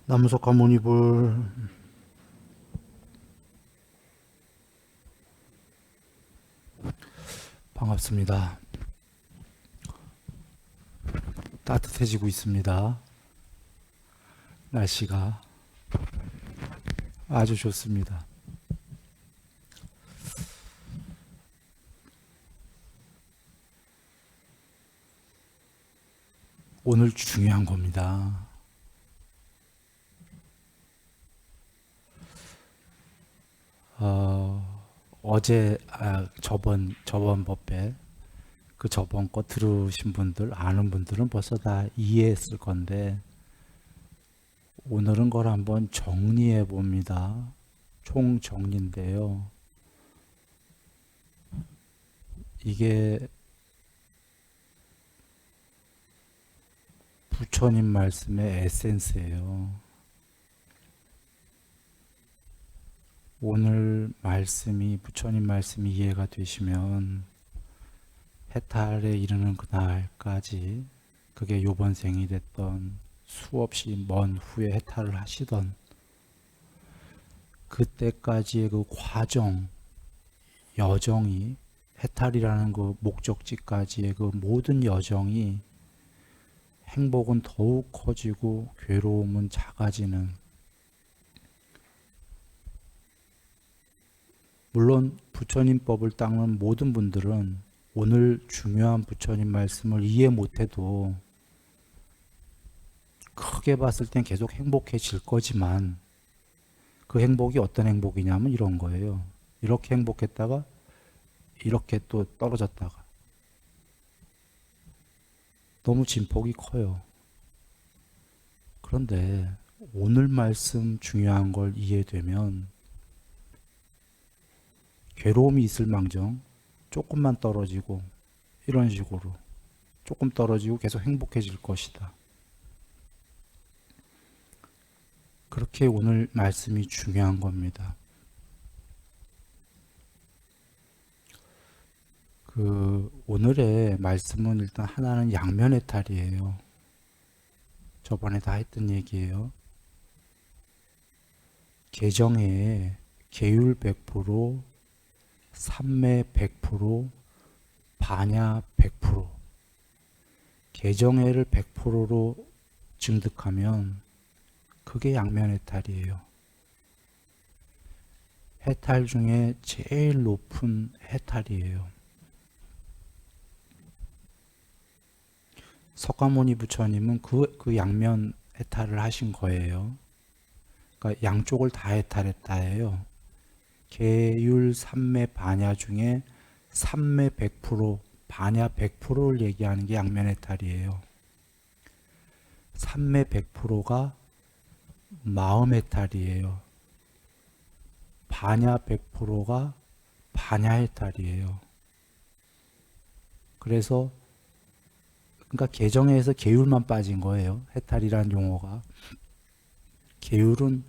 남석 하모니불 반갑습니다. 따뜻해지고 있습니다. 날씨가 아주 좋습니다. 오늘 중요한 겁니다. 어제 저번 법회 저번 거 들으신 분들 아는 분들은 벌써 다 이해했을 건데 오늘은 걸 한번 정리해 봅니다. 총 정리인데요. 이게 부처님 말씀의 에센스예요. 오늘 말씀이 부처님 말씀이 이해가 되시면 해탈에 이르는 그날까지 그게 요번 생이 됐던 수없이 먼 후에 해탈을 하시던 그때까지의 그 과정, 여정이 해탈이라는 그 목적지까지의 그 모든 여정이 행복은 더욱 커지고 괴로움은 작아지는, 물론 부처님 법을 닦는 모든 분들은 오늘 중요한 부처님 말씀을 이해 못해도 크게 봤을 땐 계속 행복해질 거지만 그 행복이 어떤 행복이냐면 이런 거예요. 이렇게 행복했다가 이렇게 또 떨어졌다가 너무 진폭이 커요. 그런데 오늘 말씀 중요한 걸 이해되면 괴로움이 있을 망정 조금만 떨어지고 이런 식으로 조금 떨어지고 계속 행복해질 것이다. 그렇게 오늘 말씀이 중요한 겁니다. 오늘의 말씀은 일단 하나는 양면해탈이에요. 저번에 다 했던 얘기예요. 개정해에 계율 100%, 삼매 100%, 반야 100%. 개정해를 100%로 증득하면 그게 양면해탈이에요. 해탈 중에 제일 높은 해탈이에요. 석가모니 부처님은 그 양면 해탈을 하신 거예요. 그러니까 양쪽을 다 해탈했다 해요. 계율, 삼매, 반야 중에 삼매 100%, 반야 100%를 얘기하는 게 양면 해탈이에요. 삼매 100%가 마음 해탈이에요. 반야 100%가 반야 해탈이에요. 그래서 그러니까 개정에서 계율만 빠진 거예요. 해탈이란 용어가. 계율은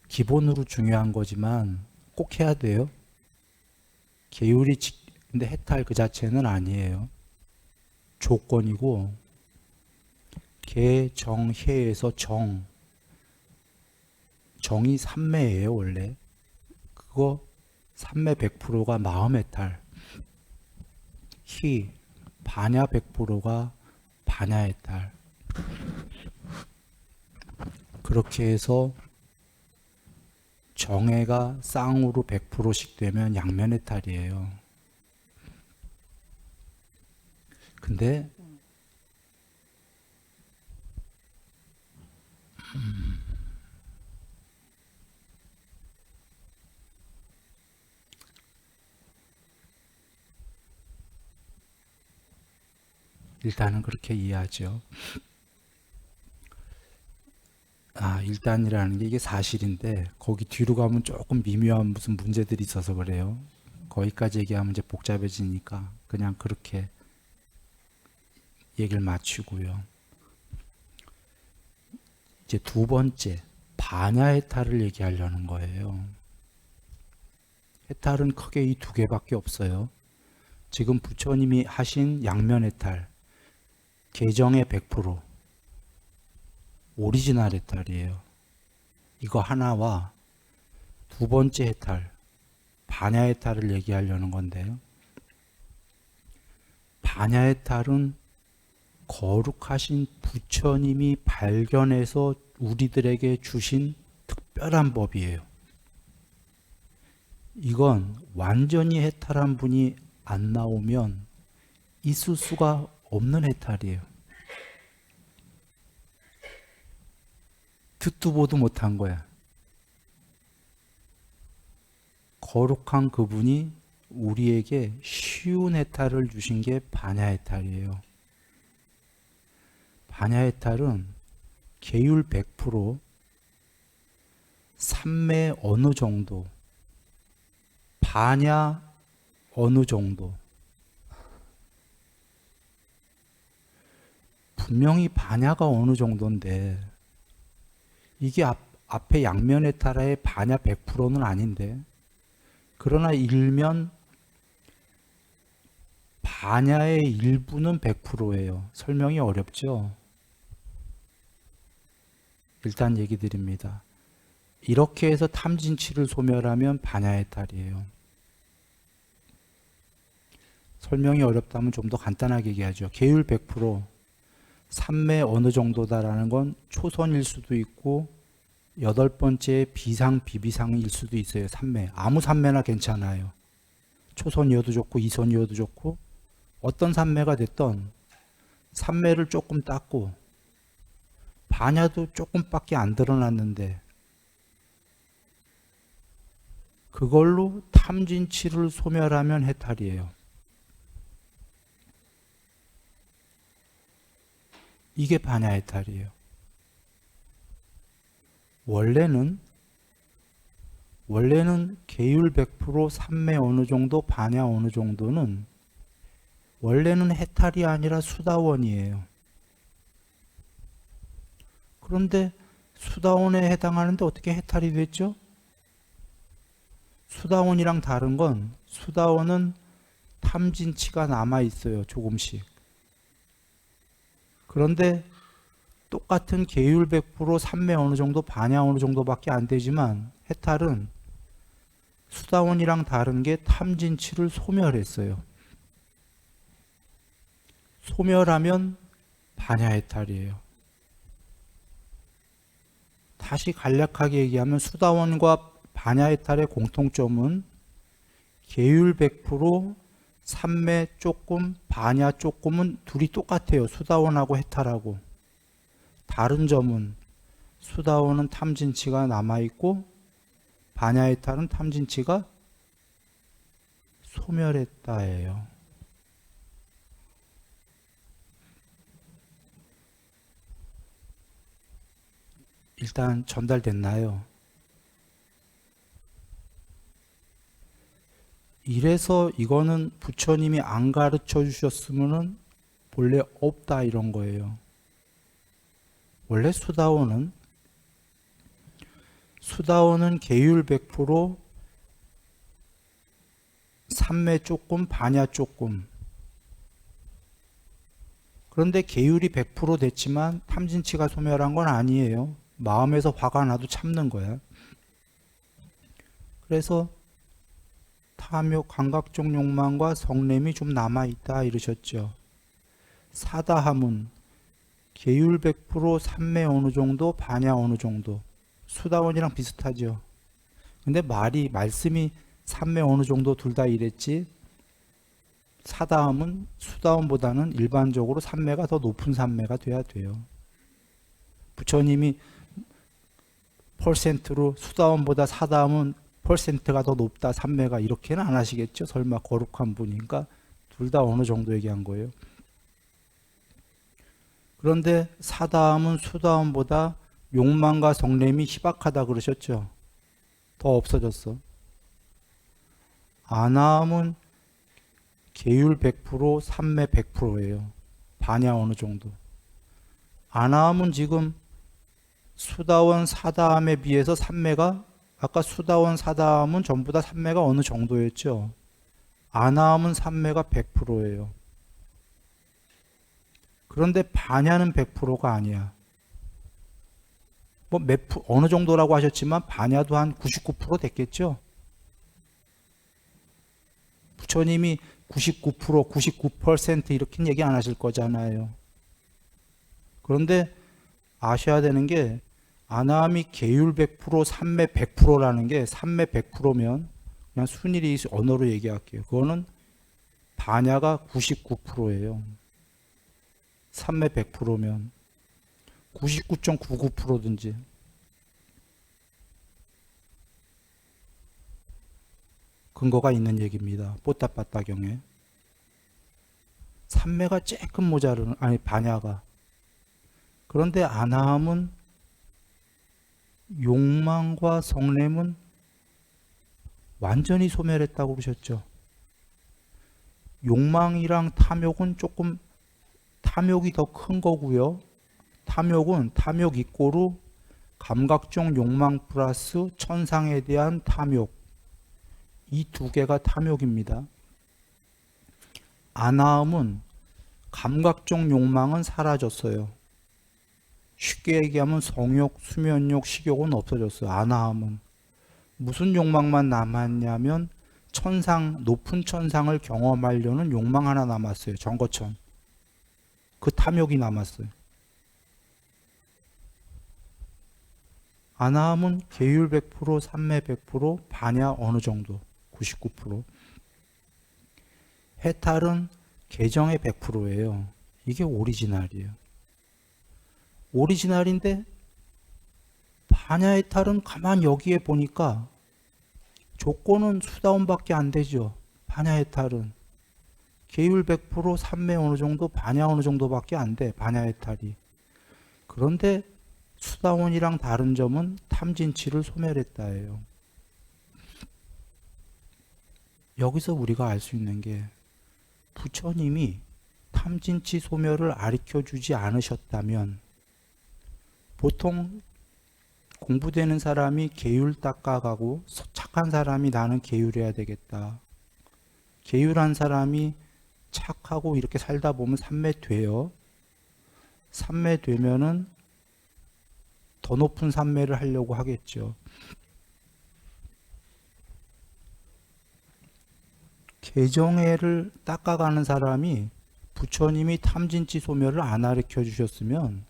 기본으로 중요한 거지만 꼭 해야 돼요. 계율이 근데 해탈 그 자체는 아니에요. 조건이고 개정해에서 정이 삼매예요. 원래 그거 삼매 100%가 마음 해탈, 희 반야 100%가 반야 해탈. 그렇게 해서 정해가 쌍으로 100%씩 되면 양면 해탈이에요. 근데 일단은 그렇게 이해하죠. 일단이라는 게 이게 사실인데 거기 뒤로 가면 조금 미묘한 무슨 문제들이 있어서 그래요. 거기까지 얘기하면 이제 복잡해지니까 그냥 그렇게 얘기를 마치고요. 이제 두 번째 반야 해탈을 얘기하려는 거예요. 해탈은 크게 이 두 개밖에 없어요. 지금 부처님이 하신 양면 해탈, 개정의 100%, 오리지널 해탈이에요. 이거 하나와 두 번째 해탈, 반야 해탈을 얘기하려는 건데요. 반야 해탈은 거룩하신 부처님이 발견해서 우리들에게 주신 특별한 법이에요. 이건 완전히 해탈한 분이 안 나오면 있을 수가 없는 해탈이에요. 듣도 보도 못한 거야. 거룩한 그분이 우리에게 쉬운 해탈을 주신 게 반야 해탈이에요. 반야 해탈은 계율 100%, 삼매 어느 정도, 반야 어느 정도. 분명히 반야가 어느 정도인데 이게 앞에 양면 해탈의 반야 100%는 아닌데, 그러나 일면 반야의 일부는 100%예요. 설명이 어렵죠? 일단 얘기 드립니다. 이렇게 해서 탐진치를 소멸하면 반야 해탈이에요. 설명이 어렵다면 좀 더 간단하게 얘기하죠. 계율 100%, 삼매 어느 정도다라는 건 초선일 수도 있고 여덟 번째 비상, 비비상일 수도 있어요. 삼매. 아무 삼매나 괜찮아요. 초선이어도 좋고 이선이어도 좋고 어떤 삼매가 됐던 삼매를 조금 땄고 반야도 조금밖에 안 드러났는데 그걸로 탐진치를 소멸하면 해탈이에요. 이게 반야 해탈이에요. 원래는 계율 100%, 삼매 어느 정도, 반야 어느 정도는 원래는 해탈이 아니라 수다원이에요. 그런데 수다원에 해당하는데 어떻게 해탈이 됐죠? 수다원이랑 다른 건 수다원은 탐진치가 남아 있어요. 조금씩. 그런데 똑같은 계율 100%, 삼매 어느 정도, 반야 어느 정도밖에 안 되지만 해탈은 수다원이랑 다른 게 탐진치를 소멸했어요. 소멸하면 반야 해탈이에요. 다시 간략하게 얘기하면 수다원과 반야 해탈의 공통점은 계율 100%, 삼매 조금, 반야 조금은 둘이 똑같아요. 수다원하고 해탈하고. 다른 점은 수다원은 탐진치가 남아있고 반야 해탈은 탐진치가 소멸했다예요. 일단 전달됐나요? 이래서 이거는 부처님이 안 가르쳐 주셨으면 본래 없다 이런 거예요. 원래 수다원은 계율 100%, 삼매 조금, 반야 조금. 그런데 계율이 100% 됐지만 탐진치가 소멸한 건 아니에요. 마음에서 화가 나도 참는 거야. 그래서 탐욕, 감각적 욕망과 성냄이 좀 남아있다 이러셨죠. 사다함은 계율 100%, 삼매 어느 정도, 반야 어느 정도. 수다원이랑 비슷하죠. 근데 말씀이 삼매 어느 정도 둘 다 이랬지, 사다함은 수다원보다는 일반적으로 삼매가 더 높은 삼매가 돼야 돼요. 부처님이 퍼센트로 수다원보다 사다함은 퍼센트가 더 높다, 삼매가, 이렇게는 안 하시겠죠. 설마 거룩한 분이니까 둘 다 어느 정도 얘기한 거예요. 그런데 사다함은 수다함보다 욕망과 성냄이 희박하다 그러셨죠. 더 없어졌어. 아나함은 계율 100%, 삼매 100%예요. 반야 어느 정도. 아나함은 지금 수다원, 사다함에 비해서 삼매가, 아까 수다원, 사다함은 전부 다 삼매가 어느 정도였죠. 아나함은 삼매가 100%예요. 그런데 반야는 100%가 아니야. 뭐 어느 정도라고 하셨지만 반야도 한 99% 됐겠죠. 부처님이 99%, 99% 이렇게 얘기 안 하실 거잖아요. 그런데 아셔야 되는 게 아나함이 계율 100%, 삼매 100%라는 게 삼매 100%면 그냥 순일이 언어로 얘기할게요. 그거는 반야가 99%예요. 삼매 100%면 99.99%든지 근거가 있는 얘기입니다. 뽀따빠따경에 삼매가 조금 모자르는 아니 반야가. 그런데 아나함은 욕망과 성냄은 완전히 소멸했다고 그러셨죠. 욕망이랑 탐욕은 조금 탐욕이 더 큰 거고요. 탐욕은 탐욕 이꼬르 감각적 욕망 플러스 천상에 대한 탐욕, 이 두 개가 탐욕입니다. 아나함은 감각적 욕망은 사라졌어요. 쉽게 얘기하면 성욕, 수면욕, 식욕은 없어졌어요. 아나함은 무슨 욕망만 남았냐면 천상, 높은 천상을 경험하려는 욕망 하나 남았어요. 정거천. 그 탐욕이 남았어요. 아나함은 계율 100%, 삼매 100%, 반야 어느 정도 99%. 해탈은 계정의 100%예요. 이게 오리지널이에요. 오리지널인데 반야 해탈은 가만 여기에 보니까 조건은 수다원밖에 안 되죠. 반야 해탈은 계율 100%, 삼매 어느 정도, 반야 어느 정도밖에 안 돼. 반야 해탈이. 그런데 수다원이랑 다른 점은 탐진치를 소멸했다예요. 여기서 우리가 알 수 있는 게 부처님이 탐진치 소멸을 가르쳐주지 않으셨다면 보통 공부되는 사람이 계율 닦아가고 착한 사람이 나는 계율해야 되겠다. 계율한 사람이 착하고 이렇게 살다 보면 삼매돼요. 삼매되면은 더 높은 삼매를 하려고 하겠죠. 개정애를 닦아가는 사람이 부처님이 탐진치 소멸을 안 가르쳐 주셨으면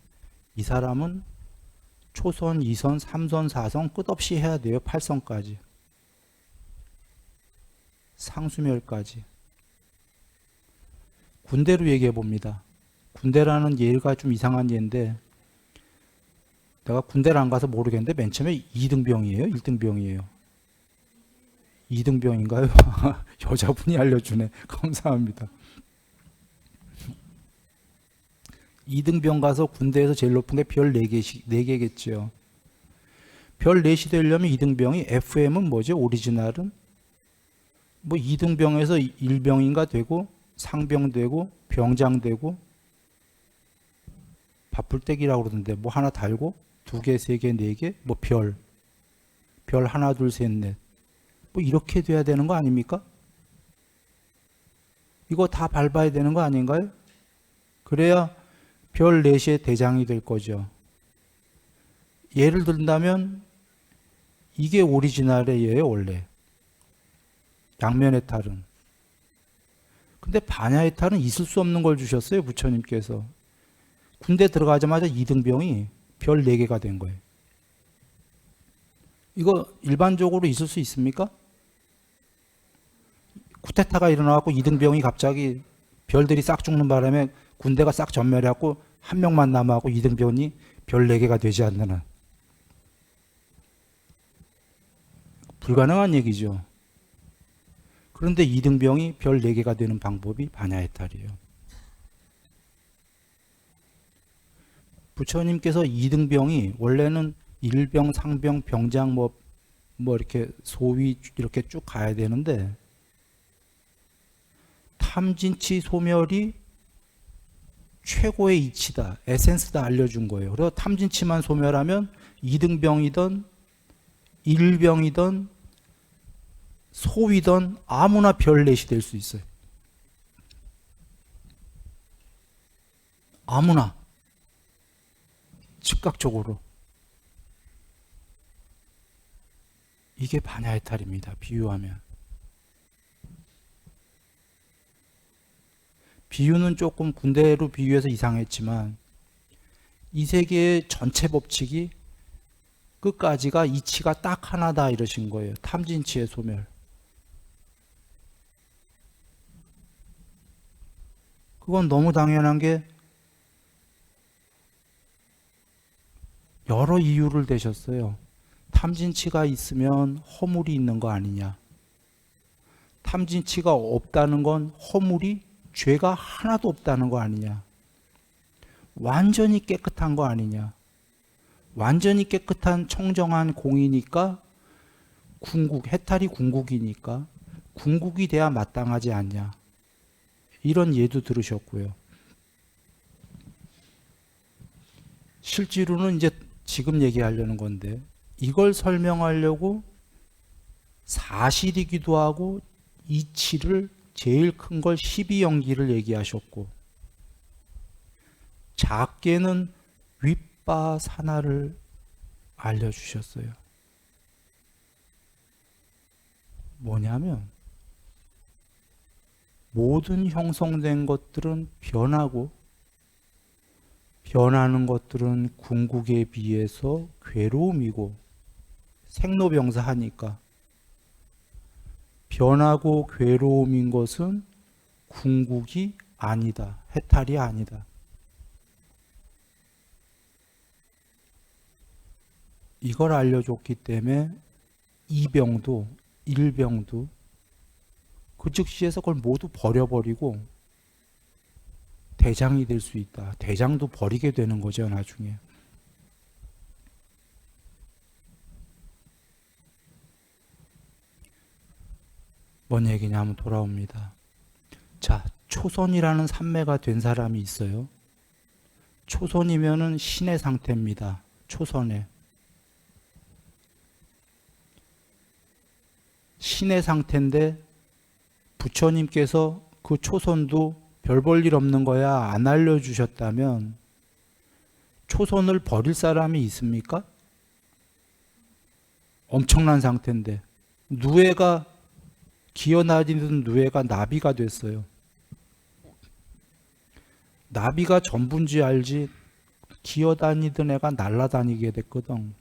이 사람은 초선, 2선, 3선, 4선 끝없이 해야 돼요. 8선까지. 상수멸까지. 군대로 얘기해 봅니다. 군대라는 예가 좀 이상한 예인데 내가 군대를 안 가서 모르겠는데 맨 처음에 2등병이에요? 1등병이에요? 2등병인가요? 여자분이 알려주네. 감사합니다. 2등병 가서 군대에서 제일 높은 게 별 4개겠죠. 별 4시 되려면 2등병이 FM은 뭐죠? 오리지널은? 뭐 2등병에서 1병인가 되고 상병 되고 병장 되고 바풀떼기라고 그러던데 뭐 하나 달고 2개, 3개, 4개 뭐 별 하나, 둘, 셋, 넷 뭐 이렇게 돼야 되는 거 아닙니까? 이거 다 밟아야 되는 거 아닌가요? 그래야 별 4시의 대장이 될 거죠. 예를 든다면 이게 오리지널이에요, 원래. 양면의 탈은. 근데 반야의 탈은 있을 수 없는 걸 주셨어요, 부처님께서. 군대 들어가자마자 2등병이 별 4개가 된 거예요. 이거 일반적으로 있을 수 있습니까? 쿠데타가 일어나고 2등병이 갑자기 별들이 싹 죽는 바람에 군대가 싹 전멸해갖고 한 명만 남아갖고 2등병이 별 4개가 되지 않는 한. 불가능한 얘기죠. 그런데 2등병이 별 4개가 되는 방법이 반야해탈이에요. 부처님께서 2등병이 원래는 1병, 상병, 병장 뭐 이렇게 소위 이렇게 쭉 가야 되는데 탐진치 소멸이 최고의 이치다, 에센스다 알려준 거예요. 그래서 탐진치만 소멸하면 2등병이든 1병이든 소위든 아무나 별 4시 될 수 있어요. 아무나. 즉각적으로. 이게 반야해탈입니다. 비유하면. 비유는 조금 군대로 비유해서 이상했지만 이 세계의 전체 법칙이 끝까지가 이치가 딱 하나다 이러신 거예요. 탐진치의 소멸. 그건 너무 당연한 게 여러 이유를 대셨어요. 탐진치가 있으면 허물이 있는 거 아니냐. 탐진치가 없다는 건 허물이 죄가 하나도 없다는 거 아니냐. 완전히 깨끗한 거 아니냐. 완전히 깨끗한 청정한 공이니까 궁국, 해탈이 궁국이니까 궁국이 돼야 마땅하지 않냐. 이런 예도 들으셨고요. 실제로는 이제 지금 얘기하려는 건데 이걸 설명하려고 사실이기도 하고 이치를 제일 큰 걸 12연기를 얘기하셨고 작게는 윗바사나를 알려주셨어요. 뭐냐면 모든 형성된 것들은 변하고 변하는 것들은 궁극에 비해서 괴로움이고 생로병사하니까 변하고 괴로움인 것은 궁극이 아니다. 해탈이 아니다. 이걸 알려줬기 때문에 이병도 일병도 그 즉시에서 그걸 모두 버려버리고 대장이 될 수 있다. 대장도 버리게 되는 거죠, 나중에. 뭔 얘기냐 하면 돌아옵니다. 자, 초선이라는 삼매가 된 사람이 있어요. 초선이면은 신의 상태입니다. 초선에. 신의 상태인데 부처님께서 그 초선도 별 볼 일 없는 거야 안 알려주셨다면 초선을 버릴 사람이 있습니까? 엄청난 상태인데 누에가 기어다니던 누에가 나비가 됐어요. 나비가 전부인지 알지 기어다니던 애가 날아다니게 됐거든.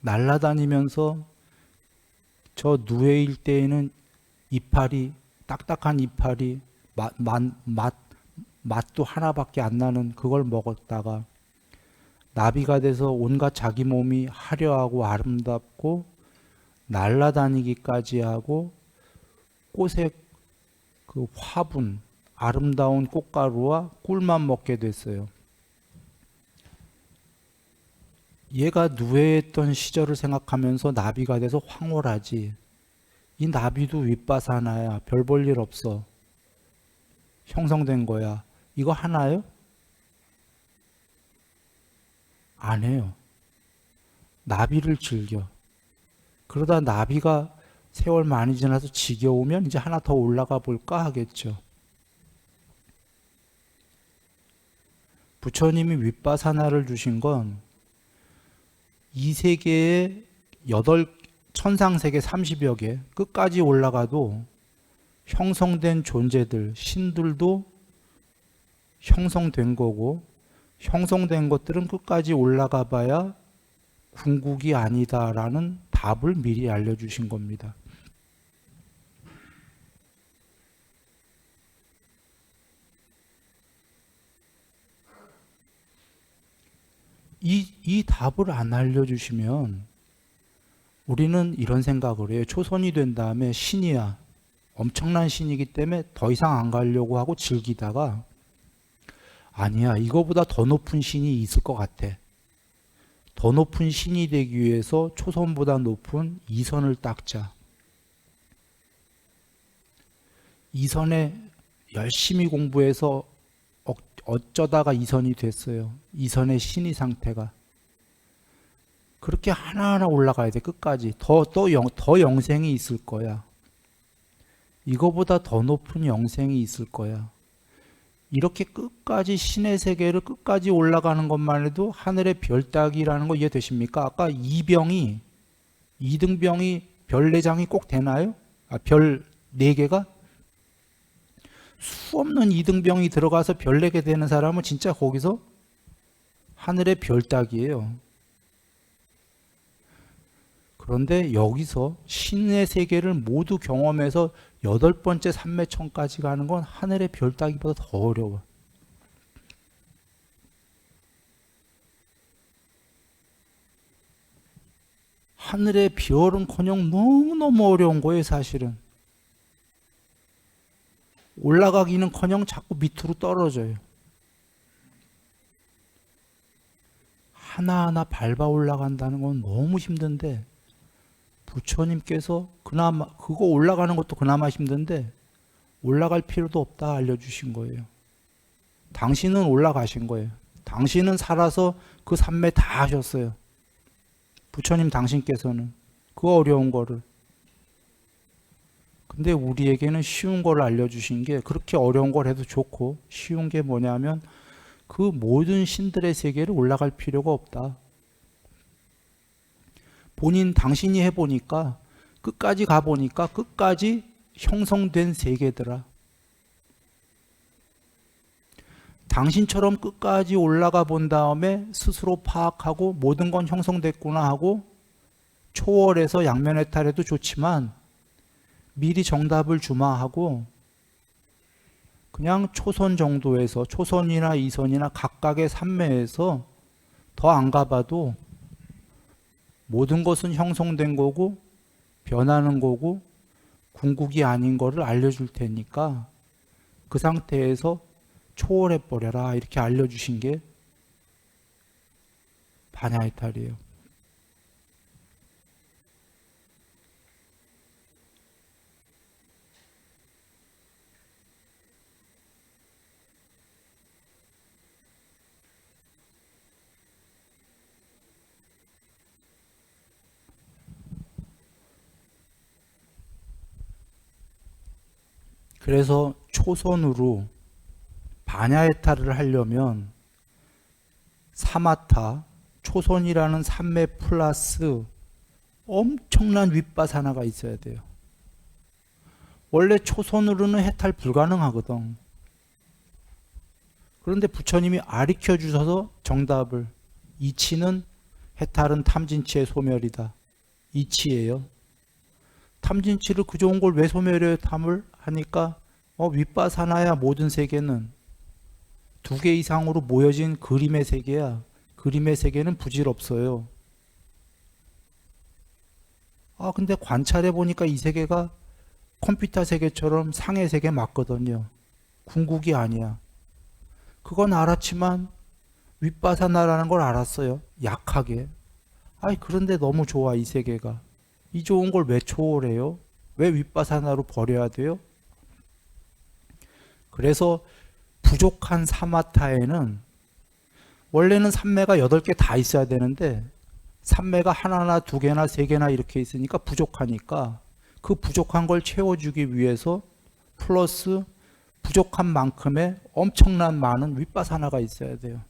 날아다니면서 저 누에일 때에는 이파리 딱딱한 이파리 맛도 하나밖에 안 나는 그걸 먹었다가 나비가 돼서 온갖 자기 몸이 화려하고 아름답고 날아다니기까지 하고 꽃의 그 화분 아름다운 꽃가루와 꿀만 먹게 됐어요. 얘가 누에했던 시절을 생각하면서 나비가 돼서 황홀하지. 이 나비도 윗바사나야. 별 볼 일 없어. 형성된 거야. 이거 하나요? 안 해요. 나비를 즐겨. 그러다 나비가 세월 많이 지나서 지겨우면 이제 하나 더 올라가 볼까 하겠죠. 부처님이 윗바사나를 주신 건 이 세계의 천상세계 30여 개 끝까지 올라가도 형성된 존재들, 신들도 형성된 거고 형성된 것들은 끝까지 올라가 봐야 궁극이 아니다라는 답을 미리 알려주신 겁니다. 이 답을 안 알려주시면 우리는 이런 생각을 해요. 초선이 된 다음에 신이야. 엄청난 신이기 때문에 더 이상 안 가려고 하고 즐기다가 아니야. 이거보다 더 높은 신이 있을 것 같아. 더 높은 신이 되기 위해서 초선보다 높은 이선을 닦자. 이선에 열심히 공부해서 어쩌다가 이선이 됐어요. 이선의 신의 상태가. 그렇게 하나하나 올라가야 돼. 끝까지. 더 영생이 있을 거야. 이거보다 더 높은 영생이 있을 거야. 이렇게 끝까지 신의 세계를 끝까지 올라가는 것만 해도 하늘의 별 따기라는 거 이해되십니까? 아까 이병이 이등병이 별 4장이 꼭 되나요? 별 4개가? 수 없는 이등병이 들어가서 별 4개 되는 사람은 진짜 거기서 하늘의 별 따기예요. 그런데 여기서 신의 세계를 모두 경험해서 8번째 삼매천까지 가는 건 하늘의 별 따기보다 더 어려워. 하늘의 별은커녕 너무너무 어려운 거예요, 사실은. 올라가기는커녕 자꾸 밑으로 떨어져요. 하나하나 밟아 올라간다는 건 너무 힘든데 부처님께서 그나마 그거 올라가는 것도 그나마 힘든데 올라갈 필요도 없다 알려주신 거예요. 당신은 올라가신 거예요. 당신은 살아서 그 삼매 다 하셨어요. 부처님 당신께서는 그 어려운 거를. 근데 우리에게는 쉬운 걸 알려주신 게 그렇게 어려운 걸 해도 좋고 쉬운 게 뭐냐면 그 모든 신들의 세계를 올라갈 필요가 없다. 당신이 해보니까 끝까지 가보니까 끝까지 형성된 세계더라. 당신처럼 끝까지 올라가 본 다음에 스스로 파악하고 모든 건 형성됐구나 하고 초월해서 양면해탈해도 좋지만 미리 정답을 주마 하고 그냥 초선 정도에서 초선이나 이선이나 각각의 삼매에서 더 안 가봐도 모든 것은 형성된 거고 변하는 거고 궁극이 아닌 거를 알려줄 테니까 그 상태에서 초월해버려라 이렇게 알려주신 게 반야이탈이에요. 그래서 초선으로 반야해탈을 하려면 사마타, 초선이라는 삼매 플러스 엄청난 윗바사나가 있어야 돼요. 원래 초선으로는 해탈 불가능하거든. 그런데 부처님이 가르쳐 주셔서 정답을 이치는 해탈은 탐진치의 소멸이다. 이치예요. 탐진치를 그 좋은 걸 왜 소멸해요? 탐을 하니까 윗바사나야 모든 세계는 2개 이상으로 모여진 그림의 세계야. 그림의 세계는 부질없어요. 근데 관찰해 보니까 이 세계가 컴퓨터 세계처럼 상의 세계 맞거든요. 궁극이 아니야. 그건 알았지만 윗바사나라는 걸 알았어요. 약하게. 그런데 너무 좋아 이 세계가. 이 좋은 걸 왜 초월해요? 왜 윗바사나로 버려야 돼요? 그래서 부족한 사마타에는 원래는 삼매가 8개 다 있어야 되는데 삼매가 하나나 2개나 3개나 이렇게 있으니까 부족하니까 그 부족한 걸 채워주기 위해서 플러스 부족한 만큼의 엄청난 많은 윗바사나가 있어야 돼요.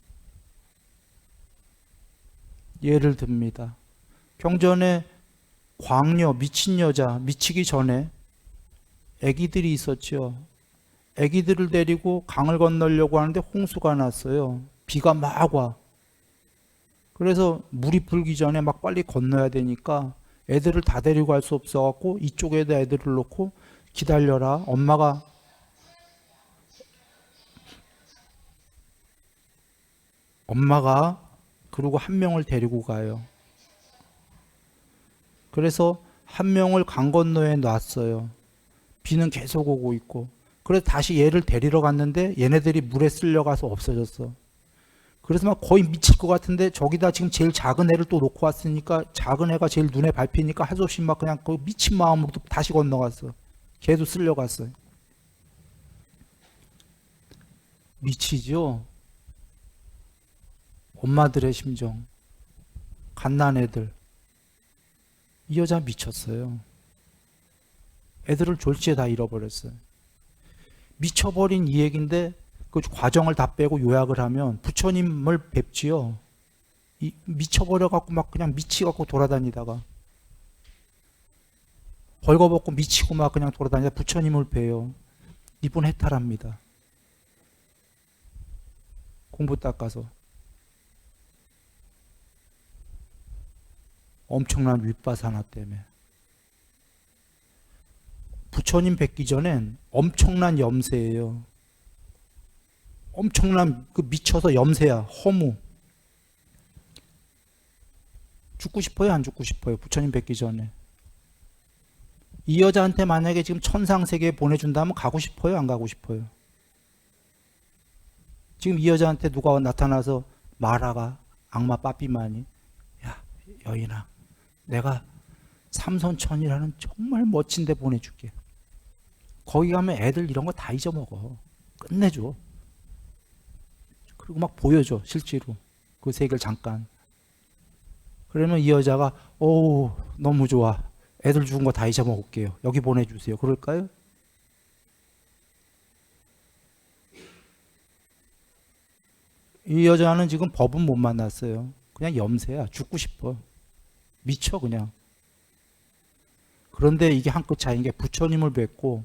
예를 듭니다. 경전에 광녀, 미친 여자, 미치기 전에 아기들이 있었죠. 아기들을 데리고 강을 건너려고 하는데 홍수가 났어요. 비가 막 와. 그래서 물이 불기 전에 막 빨리 건너야 되니까 애들을 다 데리고 갈 수 없어갖고 이쪽에다 애들을 놓고 기다려라. 엄마가 그리고 한 명을 데리고 가요. 그래서 한 명을 강 건너에 놨어요. 비는 계속 오고 있고. 그래서 다시 얘를 데리러 갔는데 얘네들이 물에 쓸려가서 없어졌어. 그래서 막 거의 미칠 것 같은데 저기다 지금 제일 작은 애를 또 놓고 왔으니까 작은 애가 제일 눈에 밟히니까 할 수 없이 막 그냥 그 미친 마음으로 또 다시 건너갔어. 걔도 쓸려갔어요. 미치죠? 엄마들의 심정. 갓난애들. 이 여자 미쳤어요. 애들을 졸지에 다 잃어버렸어요. 미쳐버린 이 얘기인데 그 과정을 다 빼고 요약을 하면 부처님을 뵙지요. 미쳐버려갖고 막 그냥 미치갖고 돌아다니다가 벌거벗고 미치고 막 그냥 돌아다니다 부처님을 뵈요. 이분 해탈합니다. 공부 닦아서. 엄청난 윗바사나 때문에. 부처님 뵙기 전엔 엄청난 염세예요. 엄청난 그 미쳐서 염세야. 허무. 죽고 싶어요? 안 죽고 싶어요? 부처님 뵙기 전에. 이 여자한테 만약에 지금 천상세계에 보내준다면 가고 싶어요? 안 가고 싶어요? 지금 이 여자한테 누가 나타나서 마라가 악마 빠삐만이 야 여인아 내가 삼선천이라는 정말 멋진 데 보내줄게. 거기 가면 애들 이런 거 다 잊어먹어. 끝내줘. 그리고 막 보여줘 실제로 그 세계를 잠깐. 그러면 이 여자가 오 너무 좋아. 애들 죽은 거 다 잊어먹을게요. 여기 보내주세요. 그럴까요? 이 여자는 지금 법은 못 만났어요. 그냥 염세야. 죽고 싶어. 미쳐 그냥. 그런데 이게 한 끗 차이인 게 부처님을 뵙고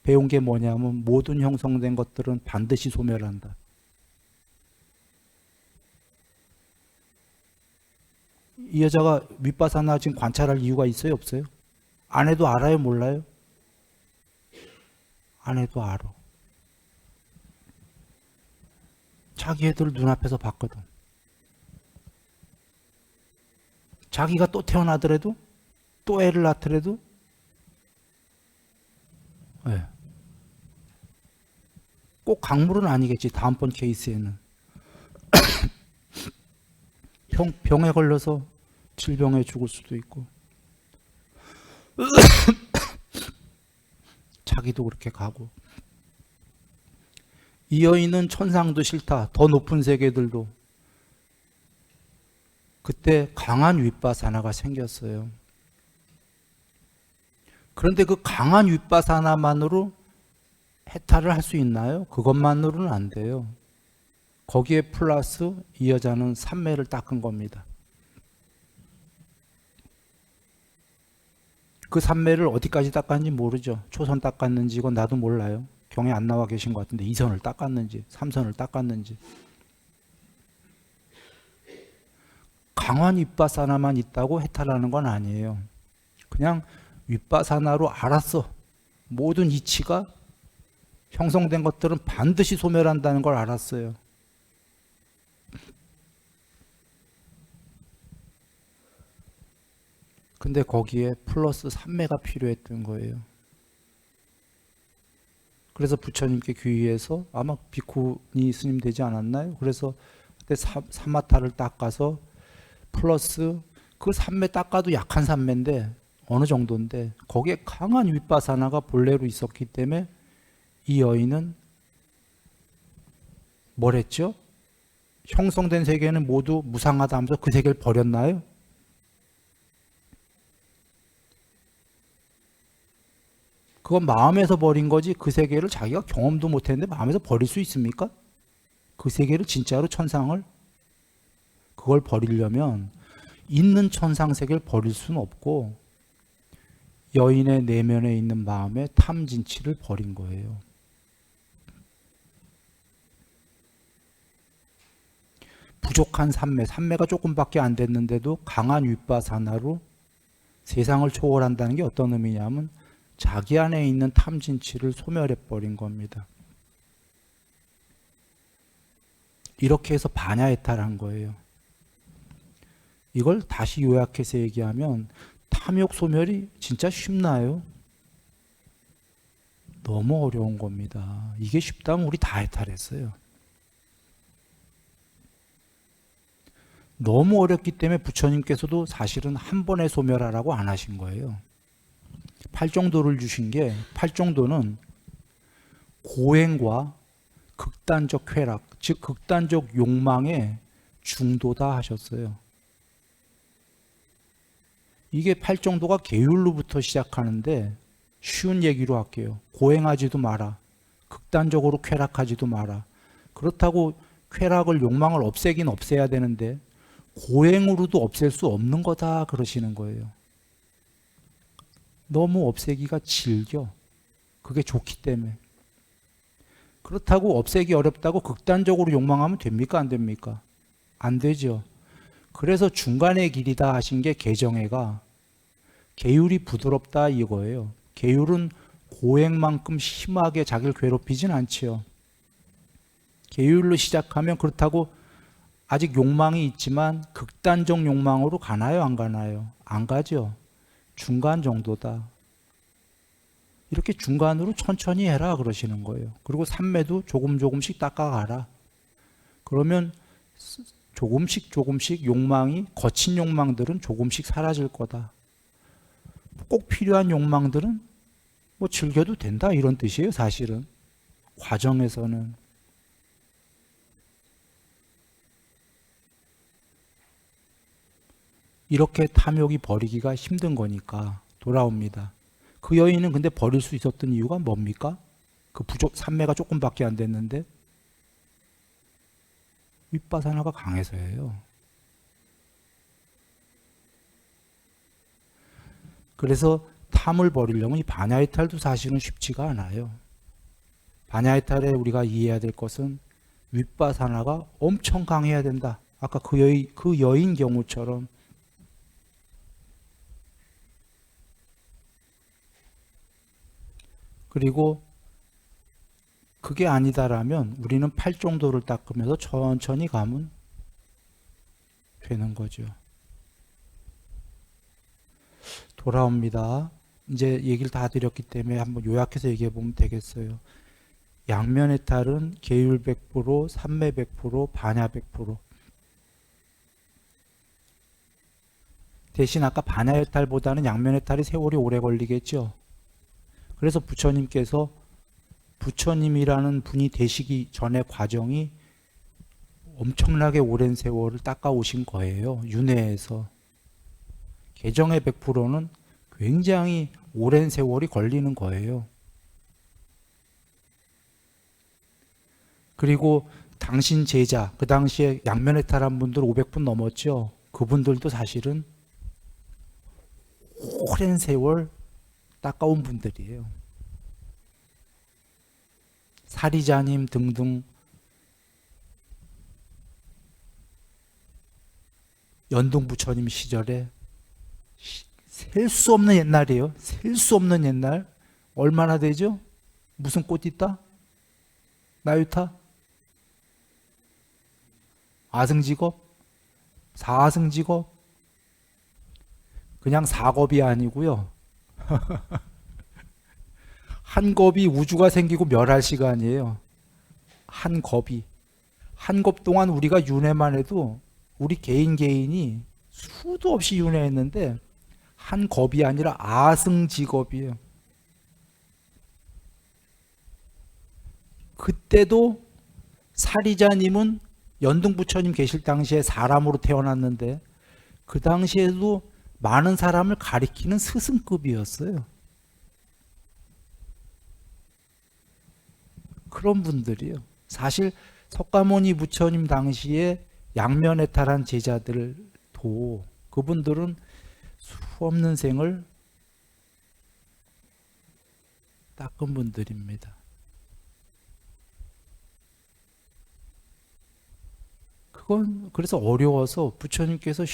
배운 게 뭐냐면 모든 형성된 것들은 반드시 소멸한다. 이 여자가 윗바사나 지금 관찰할 이유가 있어요? 없어요? 안 해도 알아요? 몰라요? 안 해도 알아. 자기 애들 눈앞에서 봤거든. 자기가 또 태어나더라도 또 애를 낳더라도 네. 꼭 강물은 아니겠지. 다음번 케이스에는 병에 걸려서 질병에 죽을 수도 있고 자기도 그렇게 가고. 이 여인은 천상도 싫다. 더 높은 세계들도. 그때 강한 윗바사나가 생겼어요. 그런데 그 강한 윗바사나만으로 해탈을 할 수 있나요? 그것만으로는 안 돼요. 거기에 플러스 이 여자는 삼매를 닦은 겁니다. 그 삼매를 어디까지 닦았는지 모르죠. 초선 닦았는지 이건 나도 몰라요. 경에 안 나와 계신 것 같은데 2선을 닦았는지 3선을 닦았는지. 강한 윗바사나만 있다고 해탈하는 건 아니에요. 그냥 윗바사나로 알았어. 모든 이치가 형성된 것들은 반드시 소멸한다는 걸 알았어요. 근데 거기에 플러스 삼매가 필요했던 거예요. 그래서 부처님께 귀의해서 아마 비쿠니 스님 되지 않았나요? 그래서 그때 사마타를 닦아서 플러스 그 삼매 닦아도 약한 삼매인데 어느 정도인데 거기에 강한 윗바사나가 본래로 있었기 때문에 이 여인은 뭘 했죠? 형성된 세계는 모두 무상하다 하면서 그 세계를 버렸나요? 그건 마음에서 버린 거지 그 세계를 자기가 경험도 못했는데 마음에서 버릴 수 있습니까? 그 세계를 진짜로 천상을 그걸 버리려면 있는 천상 세계를 버릴 수는 없고 여인의 내면에 있는 마음의 탐진치를 버린 거예요. 부족한 삼매가 조금밖에 안 됐는데도 강한 윗바사나로 세상을 초월한다는 게 어떤 의미냐면 자기 안에 있는 탐진치를 소멸해버린 겁니다. 이렇게 해서 반야해탈한 거예요. 이걸 다시 요약해서 얘기하면 탐욕 소멸이 진짜 쉽나요? 너무 어려운 겁니다. 이게 쉽다면 우리 다 해탈했어요. 너무 어렵기 때문에 부처님께서도 사실은 한 번에 소멸하라고 안 하신 거예요. 팔정도를 주신 게 팔정도는 고행과 극단적 쾌락, 즉 극단적 욕망의 중도다 하셨어요. 이게 팔정도가 계율로부터 시작하는데 쉬운 얘기로 할게요. 고행하지도 마라. 극단적으로 쾌락하지도 마라. 그렇다고 쾌락을 욕망을 없애긴 없애야 되는데 고행으로도 없앨 수 없는 거다 그러시는 거예요. 너무 없애기가 질겨. 그게 좋기 때문에. 그렇다고 없애기 어렵다고 극단적으로 욕망하면 됩니까? 안 됩니까? 안 되죠. 그래서 중간의 길이다 하신 게 개정애가 계율이 부드럽다 이거예요. 계율은 고행만큼 심하게 자기를 괴롭히진 않지요. 계율로 시작하면 그렇다고 아직 욕망이 있지만 극단적 욕망으로 가나요? 안 가나요? 안 가죠. 중간 정도다. 이렇게 중간으로 천천히 해라 그러시는 거예요. 그리고 삼매도 조금씩 닦아가라. 그러면 조금씩 욕망이, 거친 욕망들은 조금씩 사라질 거다. 꼭 필요한 욕망들은 뭐 즐겨도 된다 이런 뜻이에요. 사실은 과정에서는. 이렇게 탐욕이 버리기가 힘든 거니까 돌아옵니다. 그 여인은 근데 버릴 수 있었던 이유가 뭡니까? 그 삼매가 조금밖에 안 됐는데 윗바사나가 강해서예요. 그래서 탐을 버리려면 이 반야이탈도 사실은 쉽지가 않아요. 반야이탈에 우리가 이해해야 될 것은 윗바사나가 엄청 강해야 된다. 아까 그 여인 경우처럼. 그리고 그게 아니다라면 우리는 팔 정도를 닦으면서 천천히 가면 되는 거죠. 돌아옵니다. 이제 얘기를 다 드렸기 때문에 한번 요약해서 얘기해 보면 되겠어요. 양면해탈은 계율 100%, 삼매 100%, 반야 100%. 대신 아까 반야해탈보다는 양면해탈이 세월이 오래 걸리겠죠. 그래서 부처님이라는 분이 되시기 전의 과정이 엄청나게 오랜 세월을 닦아오신 거예요. 윤회에서. 개정의 100%는 굉장히 오랜 세월이 걸리는 거예요. 그리고 당신 제자, 그 당시에 양면해탈한 분들 500분 넘었죠. 그분들도 사실은 오랜 세월 닦아온 분들이에요. 사리자님 등등 연동부처님 시절에 셀 수 없는 옛날이에요. 셀 수 없는 옛날. 얼마나 되죠? 무슨 꽃 있다? 나유타? 아승직업? 사승직업? 그냥 사겁이 아니고요. 한 겁이 우주가 생기고 멸할 시간이에요. 한 겁이. 한 겁 동안 우리가 윤회만 해도 우리 개인이 수도 없이 윤회했는데 한 겁이 아니라 아승직업이에요. 그때도 사리자님은 연등부처님 계실 당시에 사람으로 태어났는데 그 당시에도 많은 사람을 가리키는 스승급이었어요. 그런 분들이요. 사실 석가모니 부처님 당시에 양면해탈한 제자들도 그분들은 수 없는 생을 닦은 분들입니다. 그건 그래서 어려워서 부처님께서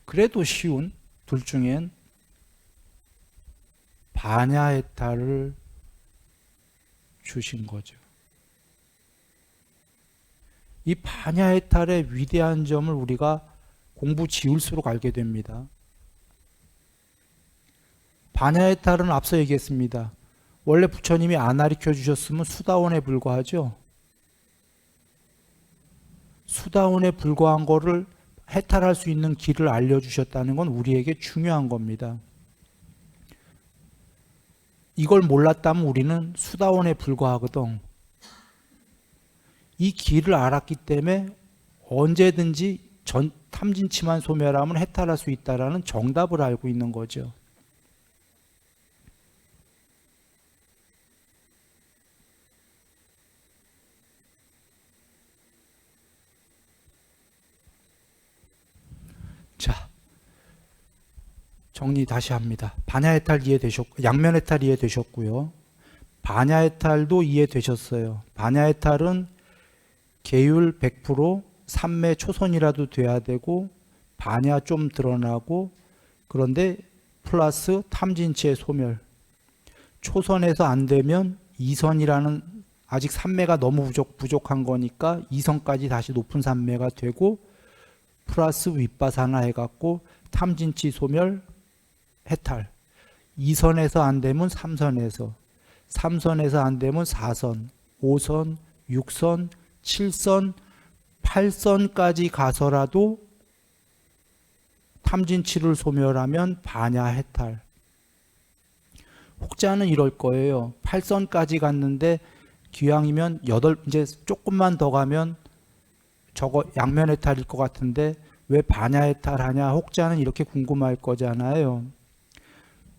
그래도 쉬운 둘 중엔 반야해탈을 주신 거죠. 이 반야해탈의 위대한 점을 우리가 공부 지울수록 알게 됩니다. 반야해탈은 앞서 얘기했습니다. 원래 부처님이 안 가르쳐 주셨으면 수다원에 불과하죠. 수다원에 불과한 거를 해탈할 수 있는 길을 알려주셨다는 건 우리에게 중요한 겁니다. 이걸 몰랐다면 우리는 수다원에 불과하거든. 이 길을 알았기 때문에 언제든지 탐진치만 소멸하면 해탈할 수 있다는 정답을 알고 있는 거죠. 자, 정리 다시 합니다. 반야해탈 이해되셨고, 양면해탈 이해되셨고요. 반야해탈도 이해되셨어요. 반야해탈은 계율 100%, 삼매 초선이라도 돼야 되고 반야 좀 드러나고, 그런데 플러스 탐진치의 소멸. 초선에서 안 되면 이선이라는, 아직 삼매가 너무 부족한 거니까 이선까지 다시 높은 삼매가 되고, 플러스 윗바사나 해갖고 탐진치 소멸 해탈. 2선에서 안 되면 3선에서, 3선에서 안 되면 4선, 5선, 6선, 7선, 8선까지 가서라도 탐진치를 소멸하면 반야 해탈. 혹자는 이럴 거예요. 8선까지 갔는데 기왕이면 이제 조금만 더 가면 저거 양면 해탈일 것 같은데 왜 반야 해탈하냐, 혹자는 이렇게 궁금할 거잖아요.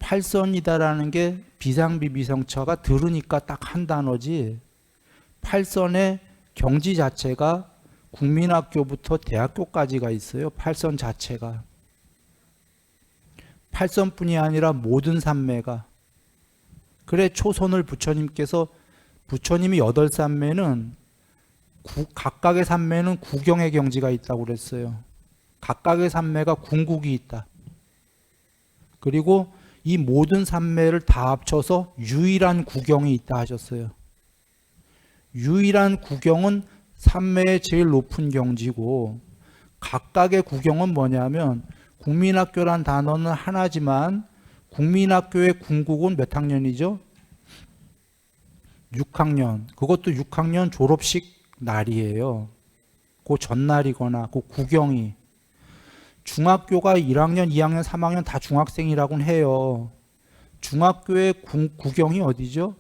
8선이다라는 게 비상비비성처가 들으니까 딱 한 단어지, 8선의 경지 자체가 국민학교부터 대학교까지가 있어요. 8선 자체가. 8선뿐이 아니라 모든 삼매가. 그래 초선을 부처님께서, 부처님이 8삼매는 각각의 삼매는 구경의 경지가 있다고 그랬어요. 각각의 삼매가 궁극이 있다. 그리고 이 모든 삼매를 다 합쳐서 유일한 구경이 있다 하셨어요. 유일한 구경은 삼매의 제일 높은 경지고, 각각의 구경은 뭐냐면, 국민학교란 단어는 하나지만 국민학교의 궁극은 몇 학년이죠? 6학년. 그것도 6학년 졸업식 날이에요. 그 전날이거나 그 구경이. 중학교가 1학년, 2학년, 3학년 다 중학생이라고는 해요. 중학교의 구경이 어디죠?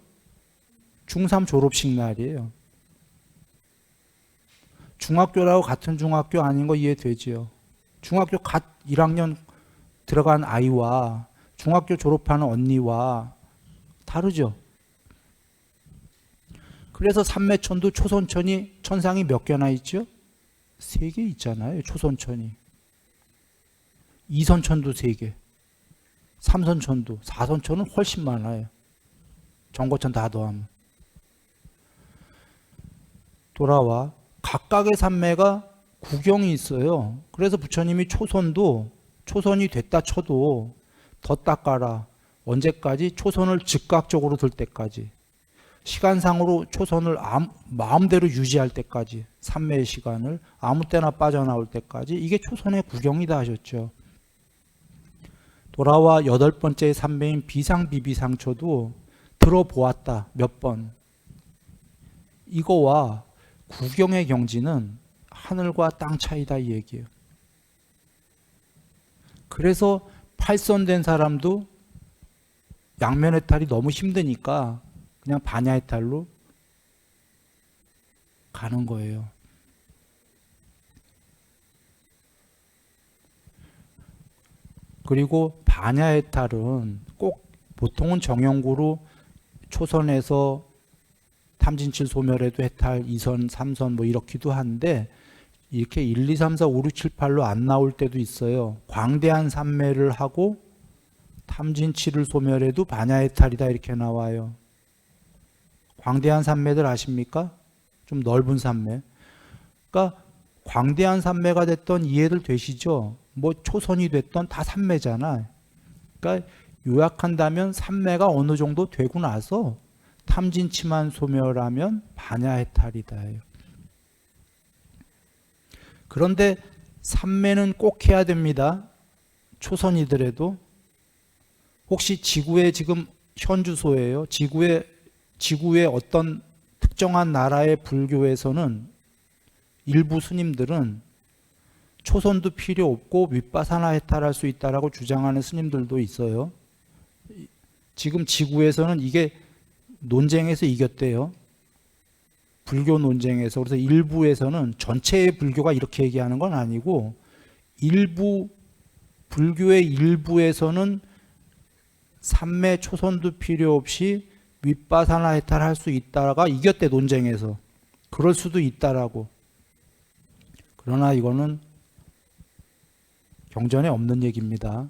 중3 졸업식 날이에요. 중학교라고 같은 중학교 아닌 거 이해되지요? 중학교 갓 1학년 들어간 아이와 중학교 졸업하는 언니와 다르죠? 그래서 삼매천도 초선천이, 천상이 몇 개나 있죠? 3개 있잖아요. 초선천이. 이선천도 3개, 3선천도, 4선천은 훨씬 많아요. 정거천 다 더하면. 돌아와. 각각의 삼매가 구경이 있어요. 그래서 부처님이 초선도, 초선이 됐다 쳐도 더 닦아라. 언제까지? 초선을 즉각적으로 들 때까지. 시간상으로 초선을 마음대로 유지할 때까지, 삼매의 시간을 아무 때나 빠져나올 때까지. 이게 초선의 구경이다 하셨죠. 돌아와 8번째 삼매인 비상비비상초도 들어보았다. 몇 번. 이거와 구경의 경지는 하늘과 땅 차이다 이 얘기예요. 그래서 8선 된 사람도 양면 해탈이 너무 힘드니까 그냥 반야 해탈로 가는 거예요. 그리고 반야 해탈은 꼭 보통은 정형구로 초선에서 탐진칠 소멸해도 해탈 2선, 3선 뭐 이렇기도 한데, 이렇게 1, 2, 3, 4, 5, 6, 7, 8로 안 나올 때도 있어요. 광대한 삼매를 하고 탐진치를 소멸해도 반야 해탈이다 이렇게 나와요. 광대한 삼매들 아십니까? 좀 넓은 삼매. 그러니까 광대한 삼매가 됐던 이해들 되시죠? 뭐 초선이 됐던 다 삼매잖아. 그러니까 요약한다면 삼매가 어느 정도 되고 나서 탐진치만 소멸하면 반야 해탈이다. 그런데 삼매는 꼭 해야 됩니다. 초선이더라도. 혹시 지구의 지금 현 주소예요. 지구의 어떤 특정한 나라의 불교에서는 일부 스님들은 초선도 필요 없고 윗바사나 해탈할 수 있다라고 주장하는 스님들도 있어요. 지금 지구에서는 이게 논쟁에서 이겼대요. 불교 논쟁에서. 그래서 일부에서는, 전체의 불교가 이렇게 얘기하는 건 아니고, 일부 불교의 일부에서는 삼매 초선도 필요 없이 윗바사나 해탈할 수 있다가 이겼대, 논쟁에서. 그럴 수도 있다라고. 그러나 이거는 경전에 없는 얘기입니다.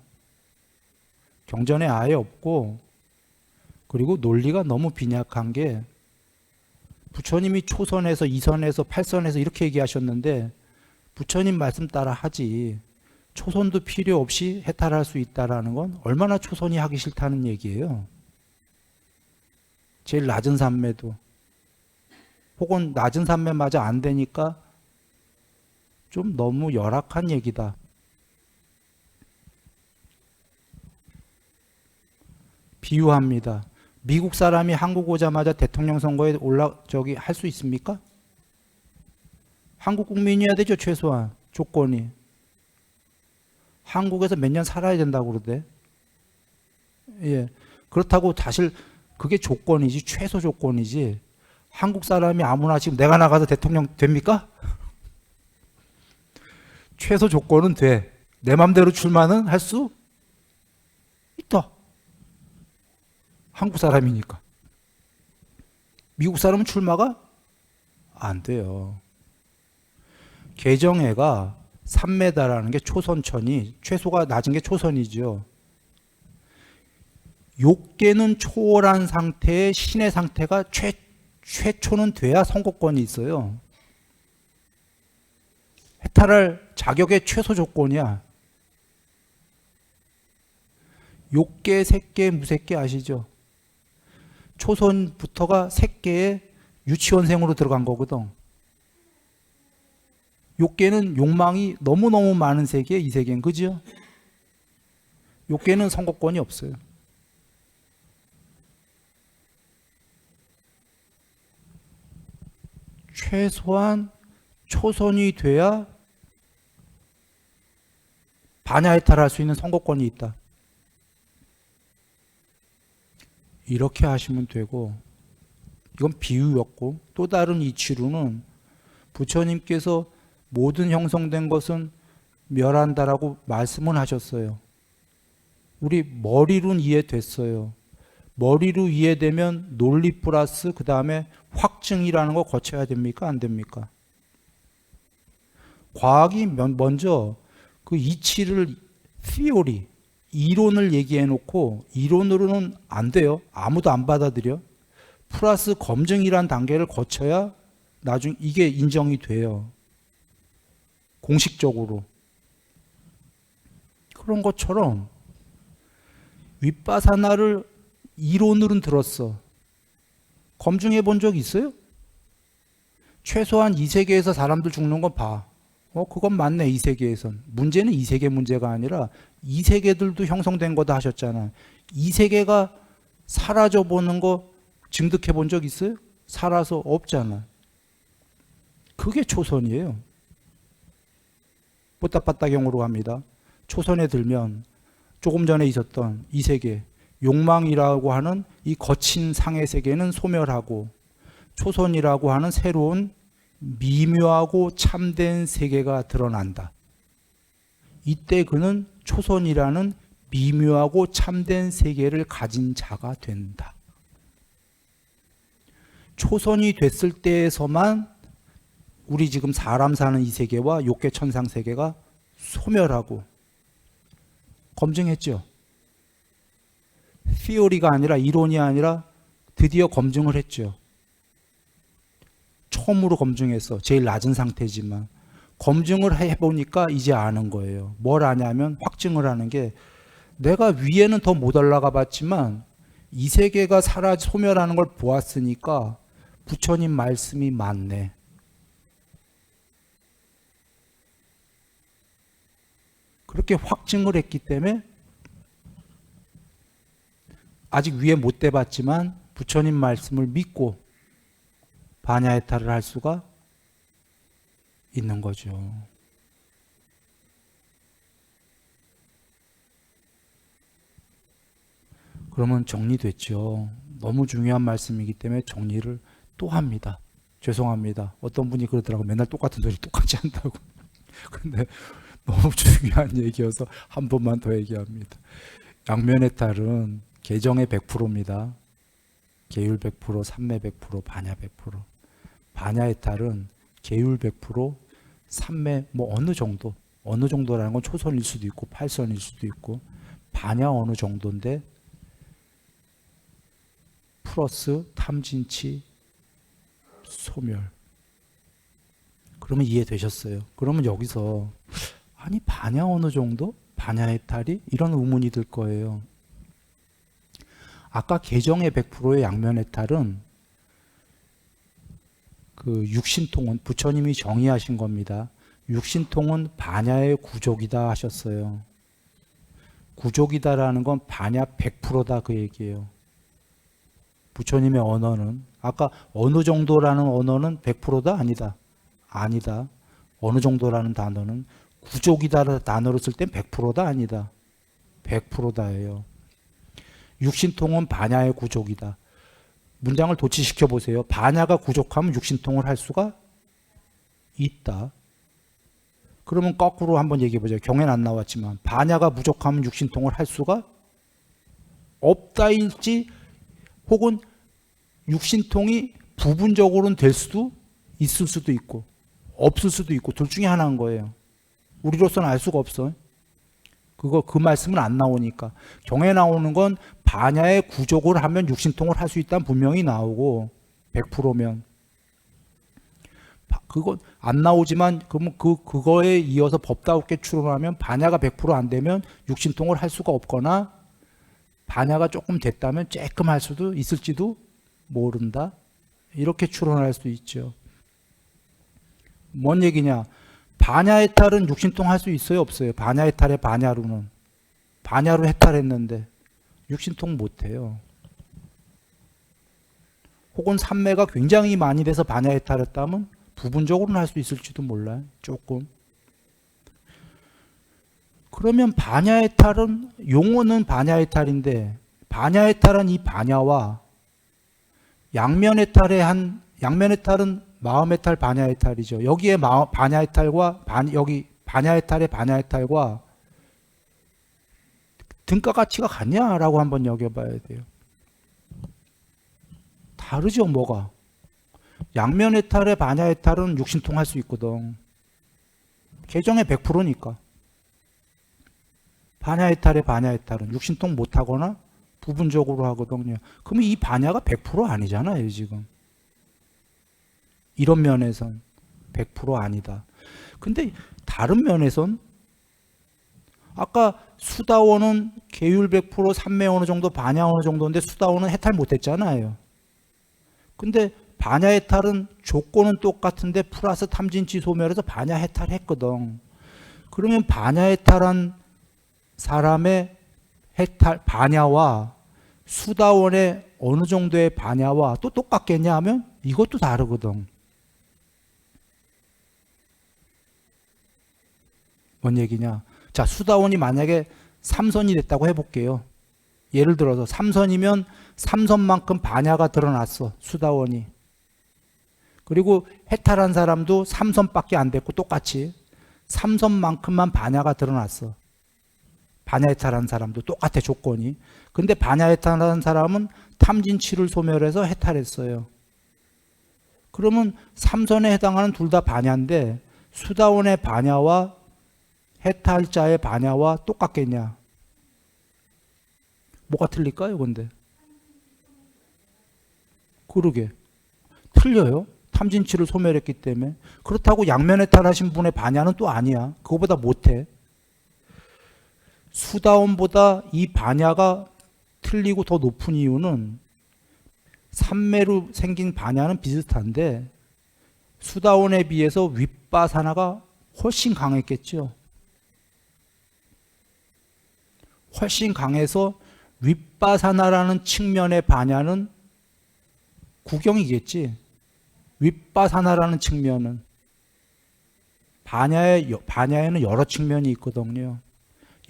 경전에 아예 없고, 그리고 논리가 너무 빈약한 게 부처님이 초선에서 2선에서 8선에서 이렇게 얘기하셨는데 부처님 말씀 따라 하지 초선도 필요 없이 해탈할 수 있다라는 건 얼마나 초선이 하기 싫다는 얘기예요. 제일 낮은 산매도 혹은 낮은 산매마저 안 되니까 좀 너무 열악한 얘기다. 비유합니다. 미국 사람이 한국 오자마자 대통령 선거에 할 수 있습니까? 한국 국민이어야 되죠, 최소한 조건이. 한국에서 몇 년 살아야 된다고 그러대. 예. 그렇다고 사실 그게 조건이지, 최소 조건이지. 한국 사람이 아무나 지금 내가 나가서 대통령 됩니까? 최소 조건은 돼. 내 맘대로 출마는 할 수 있다. 한국 사람이니까. 미국 사람은 출마가 안 돼요. 개정회가 3m라는 게 초선천이, 최소가 낮은 게 초선이죠. 욕계는 초월한 상태의 신의 상태가 최초는 돼야 선거권이 있어요. 해탈할 자격의 최소 조건이야. 욕계, 색계, 무색계 아시죠? 초선부터가 색계에 유치원생으로 들어간 거거든. 욕계는 욕망이 너무너무 많은 세계, 이 세계는. 그죠? 욕계는 선거권이 없어요. 최소한 초선이 돼야 반야해탈할 수 있는 선거권이 있다. 이렇게 하시면 되고, 이건 비유였고, 또 다른 이치로는 부처님께서 모든 형성된 것은 멸한다라고 말씀은 하셨어요. 우리 머리로는 이해됐어요. 머리로 이해되면 논리 플러스 그 다음에 확증이라는 거 거쳐야 됩니까? 안 됩니까? 과학이 먼저 그 이치를 theory, 이론을 얘기해 놓고 이론으로는 안 돼요. 아무도 안 받아들여. 플러스 검증이란 단계를 거쳐야 나중에 이게 인정이 돼요. 공식적으로. 그런 것처럼 윗바사나를 이론으로는 들었어. 검증해 본 적 있어요? 최소한 이 세계에서 사람들 죽는 건 봐. 그건 맞네, 이 세계에선. 문제는 이 세계 문제가 아니라 이 세계들도 형성된 거다 하셨잖아. 이 세계가 사라져 보는 거 증득해 본 적 있어요? 살아서 없잖아. 그게 초선이에요. 뽀딱빠딱형으로 갑니다. 초선에 들면 조금 전에 있었던 이 세계, 욕망이라고 하는 이 거친 상의 세계는 소멸하고 초선이라고 하는 새로운 미묘하고 참된 세계가 드러난다. 이때 그는 초선이라는 미묘하고 참된 세계를 가진 자가 된다. 초선이 됐을 때에서만 우리 지금 사람 사는 이 세계와 욕계 천상 세계가 소멸하고, 검증했죠. 티오리가 아니라, 이론이 아니라 드디어 검증을 했죠. 처음으로 검증했어. 제일 낮은 상태지만. 검증을 해보니까 이제 아는 거예요. 뭘 아냐면 확증을 하는 게, 내가 위에는 더 못 올라가 봤지만 이 세계가 소멸하는 걸 보았으니까 부처님 말씀이 맞네. 그렇게 확증을 했기 때문에 아직 위에 못 돼봤지만 부처님 말씀을 믿고 반야해탈을 할 수가 있는 거죠. 그러면 정리됐죠. 너무 중요한 말씀이기 때문에 정리를 또 합니다. 죄송합니다. 어떤 분이 그러더라고요. 맨날 똑같은 소리 똑같이 한다고. 근데 너무 중요한 얘기여서 한 번만 더 얘기합니다. 양면해탈은 개정의 100%입니다. 계율 100%, 삼매 100%, 반야 100%. 반야해탈은 계율 100%, 삼매 어느 정도라는 건 초선일 수도 있고 8선일 수도 있고 반야 어느 정도인데 플러스 탐진치 소멸. 그러면 이해되셨어요? 그러면 여기서 아니 반야 어느 정도? 반야 해탈이? 이런 의문이 들 거예요. 아까 계정의 100%의 양면 해탈은 그 육신통은 부처님이 정의하신 겁니다. 육신통은 반야의 구족이다 하셨어요. 구족이다라는 건 반야 100%다 그 얘기예요. 부처님의 언어는 아까 어느 정도라는 언어는 100%다 아니다. 아니다. 어느 정도라는 단어는 구족이다라는 단어로 쓸 땐 100%다 아니다. 100%다예요. 육신통은 반야의 구족이다. 문장을 도치시켜 보세요. 반야가 구족하면 육신통을 할 수가 있다. 그러면 거꾸로 한번 얘기해 보죠. 경에는 안 나왔지만 반야가 부족하면 육신통을 할 수가 없다일지 혹은 육신통이 부분적으로는 될 수도 있을 수도 있고 없을 수도 있고 둘 중에 하나인 거예요. 우리로서는 알 수가 없어. 그 말씀은 안 나오니까. 경에 나오는 건 반야의 구족을 하면 육신통을 할 수 있다는 분명히 나오고 100%면 그거 안 나오지만 그러면 그거에 이어서 법다우게 추론하면 반야가 100% 안 되면 육신통을 할 수가 없거나 반야가 조금 됐다면 조금 할 수도 있을지도 모른다. 이렇게 추론할 수 있죠. 뭔 얘기냐? 반야 해탈은 육신통 할 수 있어요, 없어요? 반야 해탈의 반야로는 반야로 해탈했는데 육신통 못해요. 혹은 삼매가 굉장히 많이 돼서 반야 해탈했다면 부분적으로는 할 수 있을지도 몰라요. 조금. 그러면 반야 해탈은 용어는 반야 해탈인데 반야 해탈은 이 반야와 양면 해탈은 마음 해탈 반야 해탈이죠. 여기에 반야 해탈과 여기 반야 해탈의 반야 해탈과 등가 가치가 같냐라고 한번 여겨봐야 돼요. 다르죠, 뭐가? 양면 해탈의 반야 해탈은 육신통 할 수 있거든. 계정의 100%니까. 반야 해탈의 반야 해탈은 육신통 못 하거나 부분적으로 하거든요. 그러면 이 반야가 100% 아니잖아요, 지금. 이런 면에선 100% 아니다. 근데 다른 면에선 아까 수다원은 계율 100%, 삼매 어느 정도, 반야 어느 정도인데 수다원은 해탈 못했잖아요. 근데 반야 해탈은 조건은 똑같은데 플러스 탐진치 소멸해서 반야 해탈했거든. 그러면 반야 해탈한 사람의 해탈 반야와 수다원의 어느 정도의 반야와 또 똑같겠냐 하면 이것도 다르거든. 뭔 얘기냐? 자, 수다원이 만약에 3선이 됐다고 해볼게요. 예를 들어서 3선이면 3선만큼 반야가 드러났어, 수다원이. 그리고 해탈한 사람도 3선밖에 안 됐고 똑같이 3선만큼만 반야가 드러났어. 반야 해탈한 사람도 똑같아, 조건이. 근데 반야 해탈한 사람은 탐진치를 소멸해서 해탈했어요. 그러면 3선에 해당하는 둘 다 반야인데 수다원의 반야와 해탈자의 반야와 똑같겠냐? 뭐가 틀릴까요, 근데? 그러게. 틀려요. 탐진치를 소멸했기 때문에. 그렇다고 양면 해탈하신 분의 반야는 또 아니야. 그거보다 못해. 수다원보다 이 반야가 틀리고 더 높은 이유는 삼매로 생긴 반야는 비슷한데 수다원에 비해서 윗바사나가 훨씬 강했겠죠. 훨씬 강해서 윗바사나라는 측면의 반야는 구경이겠지. 윗바사나라는 측면은 반야에는 여러 측면이 있거든요.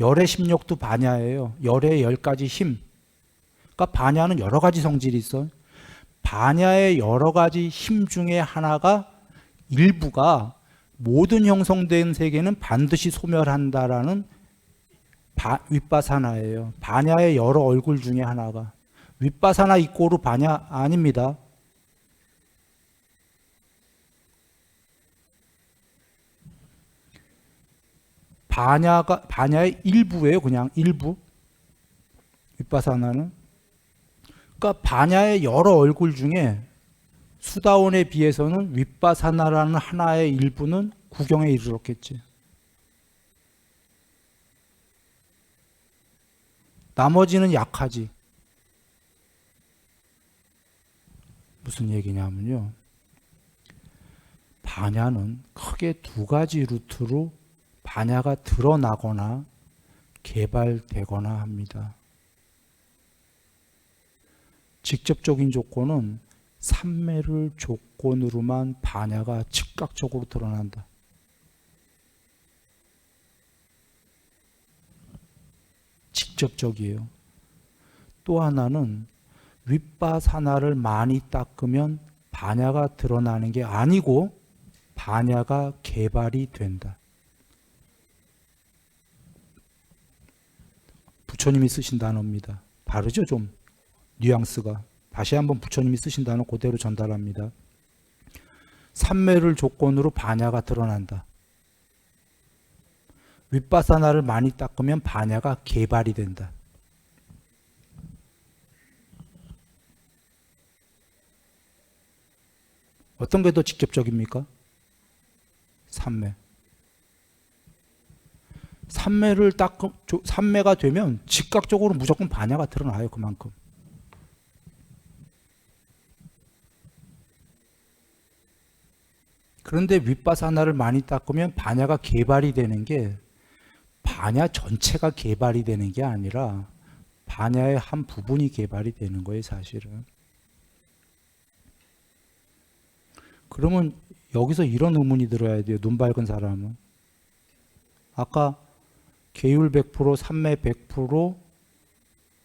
열의 심력도 반야예요. 열의 10가지 힘. 그러니까 반야는 여러 가지 성질이 있어요. 반야의 여러 가지 힘 중에 하나가 일부가 모든 형성된 세계는 반드시 소멸한다라는 윗바사나예요. 반야의 여러 얼굴 중에 하나가. 윗바사나 이꼬르 반야 아닙니다. 반야의 일부예요. 그냥 일부. 윗바사나는. 그러니까 반야의 여러 얼굴 중에 수다원에 비해서는 윗바사나라는 하나의 일부는 구경에 이르렀겠지. 나머지는 약하지. 무슨 얘기냐면요. 반야는 크게 두 가지 루트로 반야가 드러나거나 개발되거나 합니다. 직접적인 조건은 삼매를 조건으로만 반야가 즉각적으로 드러난다. 직접적이에요. 또 하나는 윗바사나를 많이 닦으면 반야가 드러나는 게 아니고 반야가 개발이 된다. 부처님이 쓰신 단어입니다. 다르죠, 좀 뉘앙스가. 다시 한번 부처님이 쓰신 단어 그대로 전달합니다. 삼매를 조건으로 반야가 드러난다. 윗바사나를 많이 닦으면 반야가 개발이 된다. 어떤 게 더 직접적입니까? 삼매. 삼매가 되면 즉각적으로 무조건 반야가 드러나요. 그만큼. 그런데 윗바사나를 많이 닦으면 반야가 개발이 되는 게 반야 전체가 개발이 되는 게 아니라 반야의 한 부분이 개발이 되는 거예요, 사실은. 그러면 여기서 이런 의문이 들어야 돼요. 눈 밝은 사람은. 아까 계율 100%, 삼매 100%,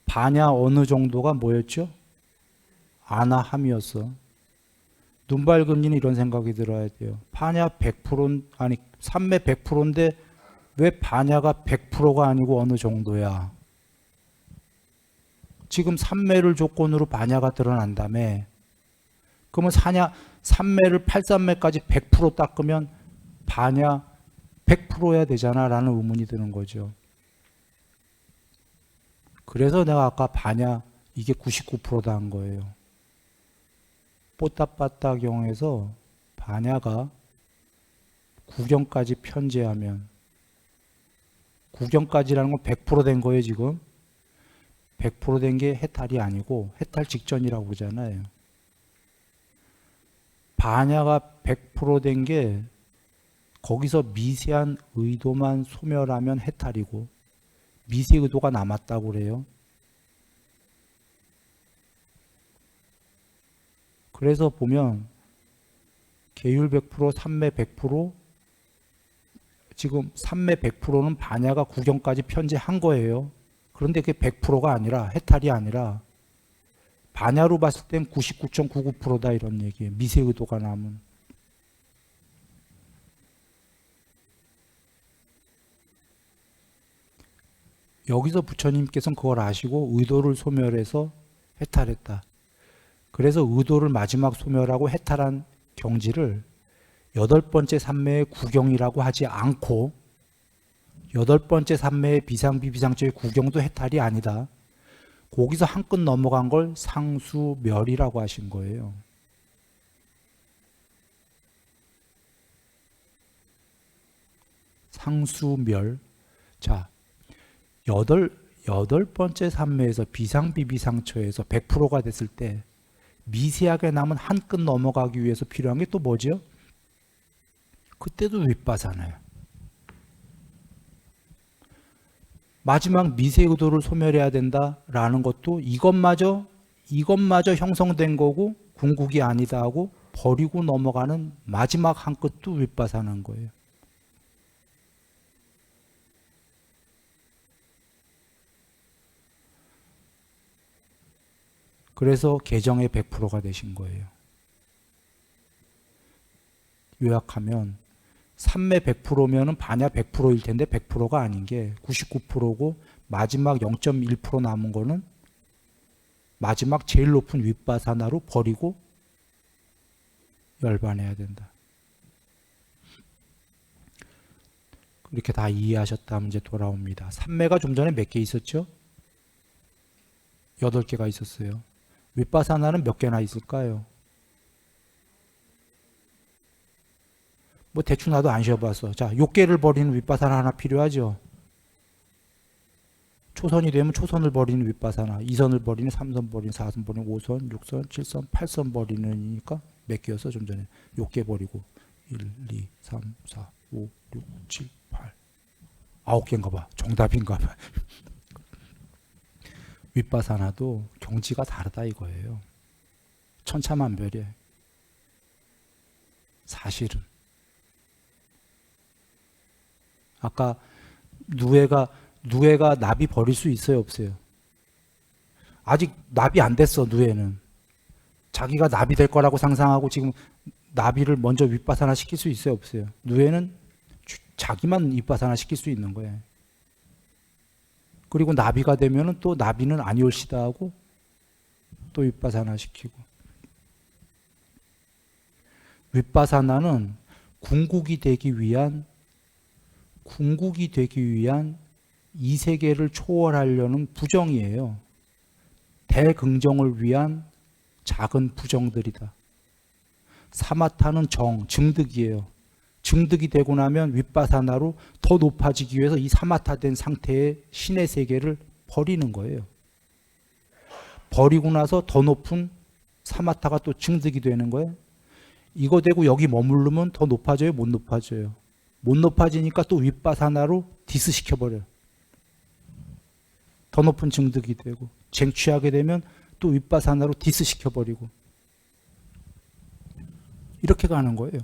반야 어느 정도가 뭐였죠? 아나함이었어. 눈 밝은 이는 이런 생각이 들어야 돼요. 반야 100%, 아니 삼매 100%인데 왜 반야가 100%가 아니고 어느 정도야? 지금 삼매를 조건으로 반야가 드러난다며. 그러면 삼매를 8삼매까지 100% 닦으면 반야 100%야 되잖아 라는 의문이 드는 거죠. 그래서 내가 아까 반야 이게 99%다 한 거예요. 뽀따빠따경에서 반야가 구경까지 편제하면, 구경까지라는 건 100% 된 거예요 지금. 100% 된 게 해탈이 아니고 해탈 직전이라고 그러잖아요. 반야가 100% 된 게 거기서 미세한 의도만 소멸하면 해탈이고 미세 의도가 남았다고 그래요. 그래서 보면 계율 100%, 삼매 100%, 지금 삼매 100%는 반야가 구경까지 편제한 거예요. 그런데 그게 100%가 아니라, 해탈이 아니라 반야로 봤을 땐 99.99%다 이런 얘기예요. 미세 의도가 남은. 여기서 부처님께서는 그걸 아시고 의도를 소멸해서 해탈했다. 그래서 의도를 마지막 소멸하고 해탈한 경지를 여덟 번째 삼매의 구경이라고 하지 않고 여덟 번째 삼매의 비상비비상처의 구경도 해탈이 아니다. 거기서 한 끗 넘어간 걸 상수멸이라고 하신 거예요. 상수멸. 자, 여덟 번째 삼매에서 비상비비상처에서 100%가 됐을 때 미세하게 남은 한 끗 넘어가기 위해서 필요한 게 또 뭐죠? 그때도 윗바사나요. 마지막 미세 의도를 소멸해야 된다라는 것도 이것마저 형성된 거고 궁극이 아니다 하고 버리고 넘어가는 마지막 한 끗도 윗바사나인 거예요. 그래서 개정의 100%가 되신 거예요. 요약하면 삼매 100%면은 반야 100%일 텐데 100%가 아닌 게 99%고 마지막 0.1% 남은 거는 마지막 제일 높은 윗바사나로 버리고 열반해야 된다. 이렇게 다 이해하셨다면 이제 돌아옵니다. 삼매가 좀 전에 몇 개 있었죠? 8개가 있었어요. 윗바사나는 몇 개나 있을까요? 뭐 대충 나도 안 쉬어봤어. 자, 6개를 버리는 윗바사나 하나 필요하죠. 초선이 되면 초선을 버리는 윗바사나, 2선을 버리는, 3선 버리는, 4선 버리는, 5선, 6선, 7선, 8선 버리는이니까 몇 개였어 좀 전에? 6개 버리고 1, 2, 3, 4, 5, 6, 7, 8 9개인가 봐. 정답인가 봐. 윗바사나도 경지가 다르다 이거예요. 천차만별이에요. 사실은. 아까 누에가 나비 버릴 수 있어요, 없어요? 아직 나비 안 됐어, 누에는. 자기가 나비 될 거라고 상상하고 지금 나비를 먼저 윗바사나 시킬 수 있어요, 없어요? 누에는 자기만 윗바사나 시킬 수 있는 거예요. 그리고 나비가 되면은 또 나비는 아니올시다 하고 또 윗바사나 시키고. 윗바사나는 궁극이 되기 위한 이 세계를 초월하려는 부정이에요. 대긍정을 위한 작은 부정들이다. 사마타는 증득이에요. 증득이 되고 나면 윗바사나로 더 높아지기 위해서 이 사마타된 상태의 신의 세계를 버리는 거예요. 버리고 나서 더 높은 사마타가 또 증득이 되는 거예요. 이거 되고 여기 머무르면 더 높아져요? 못 높아져요? 못 높아지니까 또 윗바사나로 디스시켜버려요. 더 높은 증득이 되고 쟁취하게 되면 또 윗바사나로 디스시켜버리고 이렇게 가는 거예요.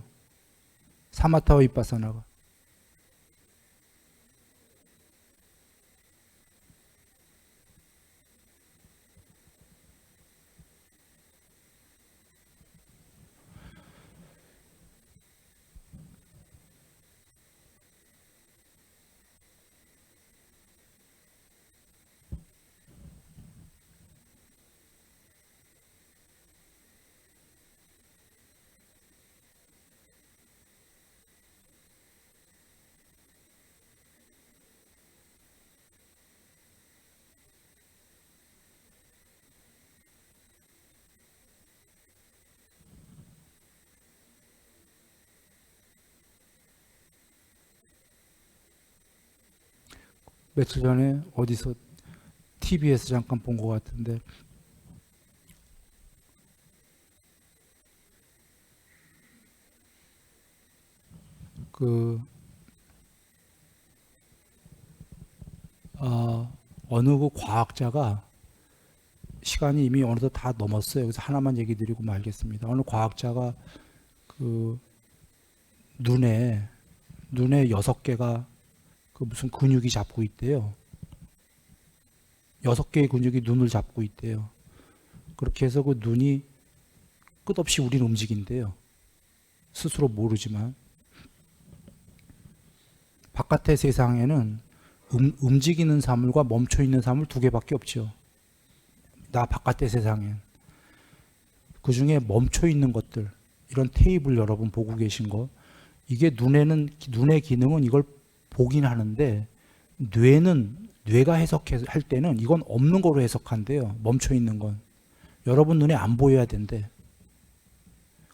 사마타와 윗바사나가. 며칠 전에 어디서 TV에서 잠깐 본 것 같은데 어느 그 과학자가 시간이 이미 어느덧 다 넘었어요. 그래서 하나만 얘기 드리고 말겠습니다. 어느 과학자가 그 눈에 6개가 그 무슨 근육이 잡고 있대요. 6개의 근육이 눈을 잡고 있대요. 그렇게 해서 그 눈이 끝없이 우리를 움직인대요. 스스로 모르지만. 바깥의 세상에는 움직이는 사물과 멈춰있는 사물 2개밖에 없죠. 나 바깥의 세상엔. 그 중에 멈춰있는 것들, 이런 테이블 여러분 보고 계신 거, 이게 눈의 기능은 이걸 보긴 하는데 뇌가 해석할 때는 이건 없는 거로 해석한대요. 멈춰있는 건. 여러분 눈에 안 보여야 된대.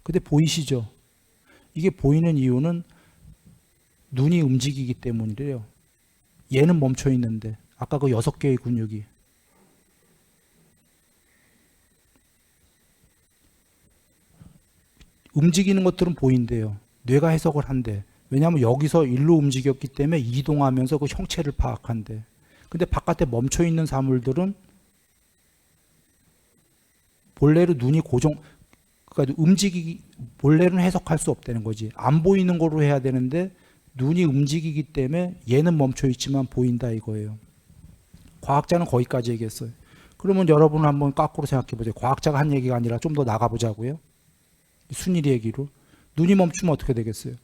근데 보이시죠? 이게 보이는 이유는 눈이 움직이기 때문이래요. 얘는 멈춰있는데 아까 그 6개의 근육이. 움직이는 것들은 보인대요. 뇌가 해석을 한대. 왜냐하면 여기서 일로 움직였기 때문에 이동하면서 그 형체를 파악한대. 근데 바깥에 멈춰있는 사물들은 본래로 눈이 그러니까 본래는 해석할 수 없다는 거지. 안 보이는 거로 해야 되는데 눈이 움직이기 때문에 얘는 멈춰있지만 보인다 이거예요. 과학자는 거기까지 얘기했어요. 그러면 여러분은 한번 거꾸로 생각해 보세요. 과학자가 한 얘기가 아니라 좀 더 나가보자고요. 순일 얘기로. 눈이 멈추면 어떻게 되겠어요?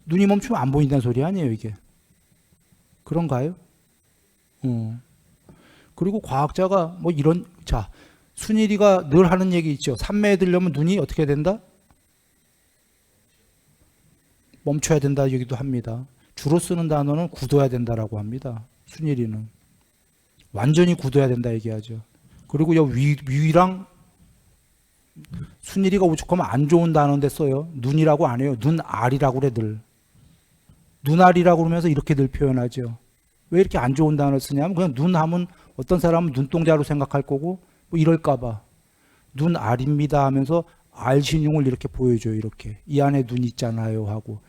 눈이 멈추면 안 보인다는 소리 아니에요, 이게. 그런가요? 그리고 과학자가 순일이가 늘 하는 얘기 있죠. 산매에 들려면 눈이 어떻게 된다? 멈춰야 된다 얘기도 합니다. 주로 쓰는 단어는 굳어야 된다라고 합니다. 순일이는. 완전히 굳어야 된다 얘기하죠. 그리고 여 위랑 순일이가 오죽하면 안 좋은 단어인데 써요. 눈이라고 안 해요. 눈알이라고 그래 늘. 눈알이라고 그러면서 이렇게 늘 표현하죠. 왜 이렇게 안 좋은 단어를 쓰냐면 그냥 눈 하면 어떤 사람은 눈동자로 생각할 거고 뭐 이럴까 봐. 눈알입니다 하면서 알신용을 이렇게 보여줘요. 이렇게. 이 안에 눈 있잖아요 하고.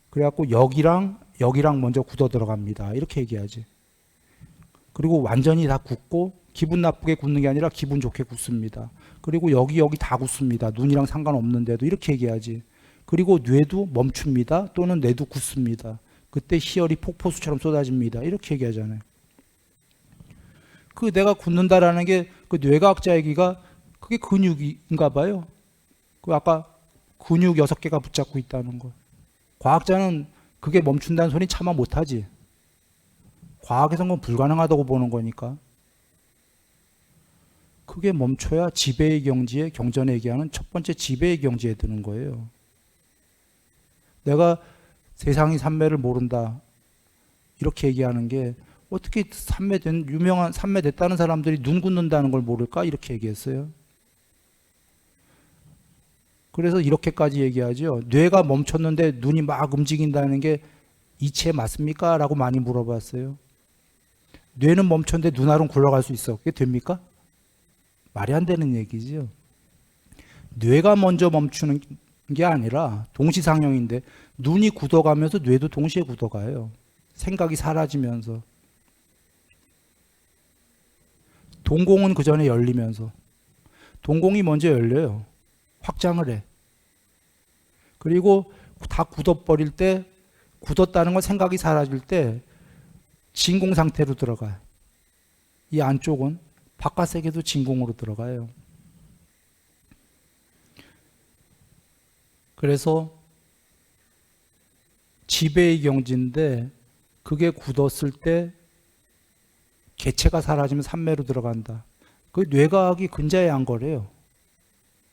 그래갖고 여기랑 먼저 굳어 들어갑니다. 이렇게 얘기하지. 그리고 완전히 다 굳고 기분 나쁘게 굳는 게 아니라 기분 좋게 굳습니다. 그리고 여기 다 굳습니다. 눈이랑 상관없는데도 이렇게 얘기하지. 그리고 뇌도 멈춥니다. 또는 뇌도 굳습니다. 그때 희열이 폭포수처럼 쏟아집니다. 이렇게 얘기하잖아요. 그 내가 굳는다라는 게 그 뇌과학자 얘기가 그게 근육인가 봐요. 그 아까 근육 6개가 붙잡고 있다는 거. 과학자는 그게 멈춘다는 소리 차마 못하지. 과학에서는 건 불가능하다고 보는 거니까. 그게 멈춰야 지배의 경지에 경전에 얘기하는 첫 번째 지배의 경지에 드는 거예요. 내가 세상이 삼매를 모른다 이렇게 얘기하는 게 어떻게 유명한 삼매됐다는 사람들이 눈 굳는다는 걸 모를까 이렇게 얘기했어요. 그래서 이렇게까지 얘기하죠. 뇌가 멈췄는데 눈이 막 움직인다는 게 이치에 맞습니까? 라고 많이 물어봤어요. 뇌는 멈췄는데 눈알은 굴러갈 수 있어. 그게 됩니까? 말이 안 되는 얘기지요. 뇌가 먼저 멈추는 게 아니라 동시상영인데 눈이 굳어가면서 뇌도 동시에 굳어가요. 생각이 사라지면서. 동공은 그 전에 열리면서. 동공이 먼저 열려요. 확장을 해. 그리고 다 굳어버릴 때, 굳었다는 건 생각이 사라질 때 진공 상태로 들어가요. 이 안쪽은 바깥 세계도 진공으로 들어가요. 그래서 지배의 경지인데 그게 굳었을 때 개체가 사라지면 삼매로 들어간다. 그 뇌과학이 근자에 한 거래요.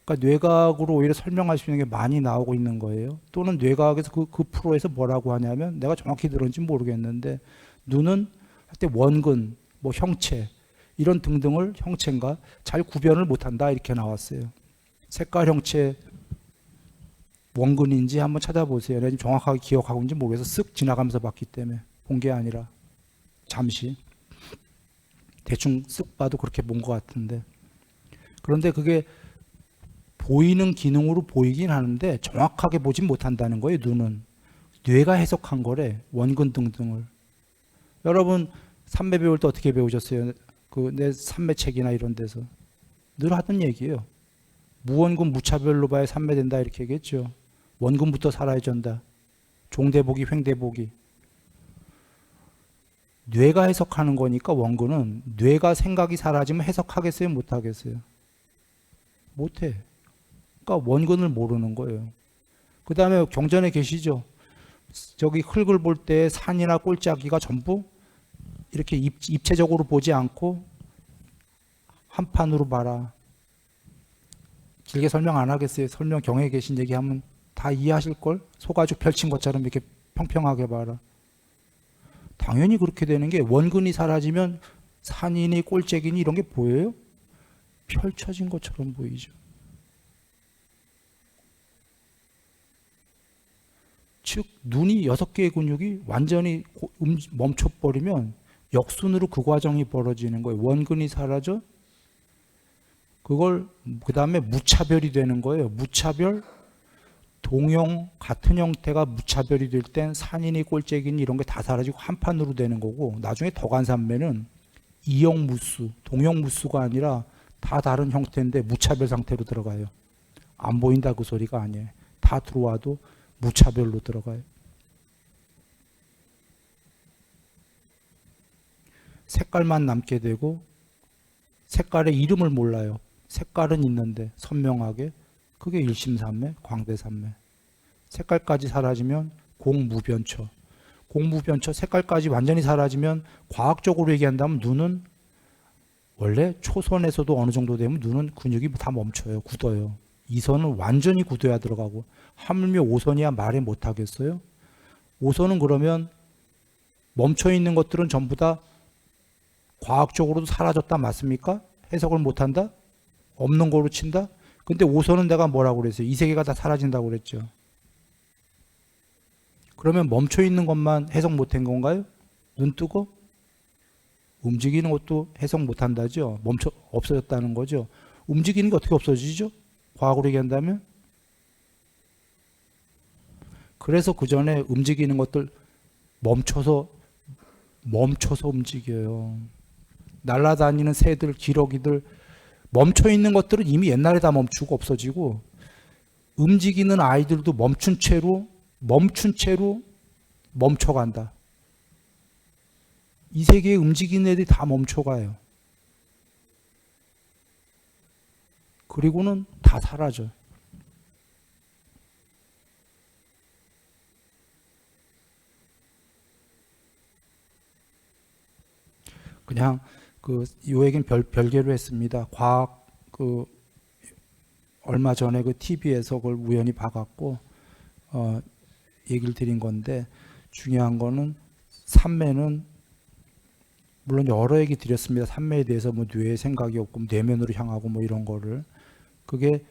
그러니까 뇌과학으로 오히려 설명할 수 있는 게 많이 나오고 있는 거예요. 또는 뇌과학에서 그 프로에서 뭐라고 하냐면 내가 정확히 들었는지 모르겠는데 눈은 할 때 원근, 뭐 형체 이런 등등을 형체인가 잘 구별을 못한다 이렇게 나왔어요. 색깔 형체 원근인지 한번 찾아보세요. 내가 지금 정확하게 기억하고 있는지 모르겠어. 쓱 지나가면서 봤기 때문에 본 게 아니라 잠시 대충 쓱 봐도 그렇게 본 것 같은데 그런데 그게 보이는 기능으로 보이긴 하는데 정확하게 보진 못한다는 거예요. 눈은 뇌가 해석한 거래. 원근 등등을. 여러분 삼매 배울 때 어떻게 배우셨어요? 그 내 삼매책이나 이런 데서 늘 하던 얘기예요. 무원근 무차별로 봐야 삼매된다 이렇게 얘기했죠. 원근부터 살아야 된다. 종대보기 횡대보기. 뇌가 해석하는 거니까 원근은 뇌가 생각이 사라지면 해석하겠어요? 못하겠어요? 못해. 그러니까 원근을 모르는 거예요. 그 다음에 경전에 계시죠? 저기 흙을 볼 때 산이나 꼴짜기가 전부 이렇게 입체적으로 보지 않고 한 판으로 봐라. 길게 설명 안 하겠어요. 설명 경에 계신 얘기하면 다 이해하실걸? 소가죽 펼친 것처럼 이렇게 평평하게 봐라. 당연히 그렇게 되는 게 원근이 사라지면 산이니 꼴재기니 이런 게 보여요? 펼쳐진 것처럼 보이죠. 즉 눈이 6개의 근육이 완전히 멈춰버리면 역순으로 그 과정이 벌어지는 거예요. 원근이 사라져 그걸 그 다음에 무차별이 되는 거예요. 무차별, 동형 같은 형태가 무차별이 될 땐 산이니 꼴재기니 이런 게 다 사라지고 한 판으로 되는 거고 나중에 덕안삼매는 이형 무수, 동형 무수가 아니라 다 다른 형태인데 무차별 상태로 들어가요. 안 보인다 그 소리가 아니에요. 다 들어와도 무차별로 들어가요. 색깔만 남게 되고 색깔의 이름을 몰라요. 색깔은 있는데 선명하게 그게 일심삼매, 광대삼매. 색깔까지 사라지면 공무변처. 공무변처 색깔까지 완전히 사라지면 과학적으로 얘기한다면 눈은 원래 초선에서도 어느 정도 되면 눈은 근육이 다 멈춰요. 굳어요. 2선은 완전히 굳어야 들어가고 하물며 5선이야 말해 못하겠어요? 5선은 그러면 멈춰있는 것들은 전부 다 과학적으로도 사라졌다 맞습니까? 해석을 못한다? 없는 거로 친다? 근데 오선은 내가 뭐라고 그랬어요? 이 세계가 다 사라진다고 그랬죠. 그러면 멈춰 있는 것만 해석 못한 건가요? 눈 뜨고? 움직이는 것도 해석 못한다죠. 멈춰 없어졌다는 거죠. 움직이는 게 어떻게 없어지죠? 과학으로 얘기한다면? 그래서 그 전에 움직이는 것들 멈춰서 움직여요. 날아다니는 새들, 기러기들, 멈춰 있는 것들은 이미 옛날에 다 멈추고 없어지고, 움직이는 아이들도 멈춘 채로 멈춰간다. 이 세계에 움직이는 애들이 다 멈춰가요. 그리고는 다 사라져. 그냥 요 얘기는 별개로 했습니다. 과학 얼마 전에 TV에서 그걸 우연히 봐갖고 얘기를 드린 건데, 중요한 거는 삼매는 물론 여러 얘기 드렸습니다. 삼매에 대해서 뭐 뇌에 생각이 없고 내면으로 향하고 뭐 이런 거를, 그게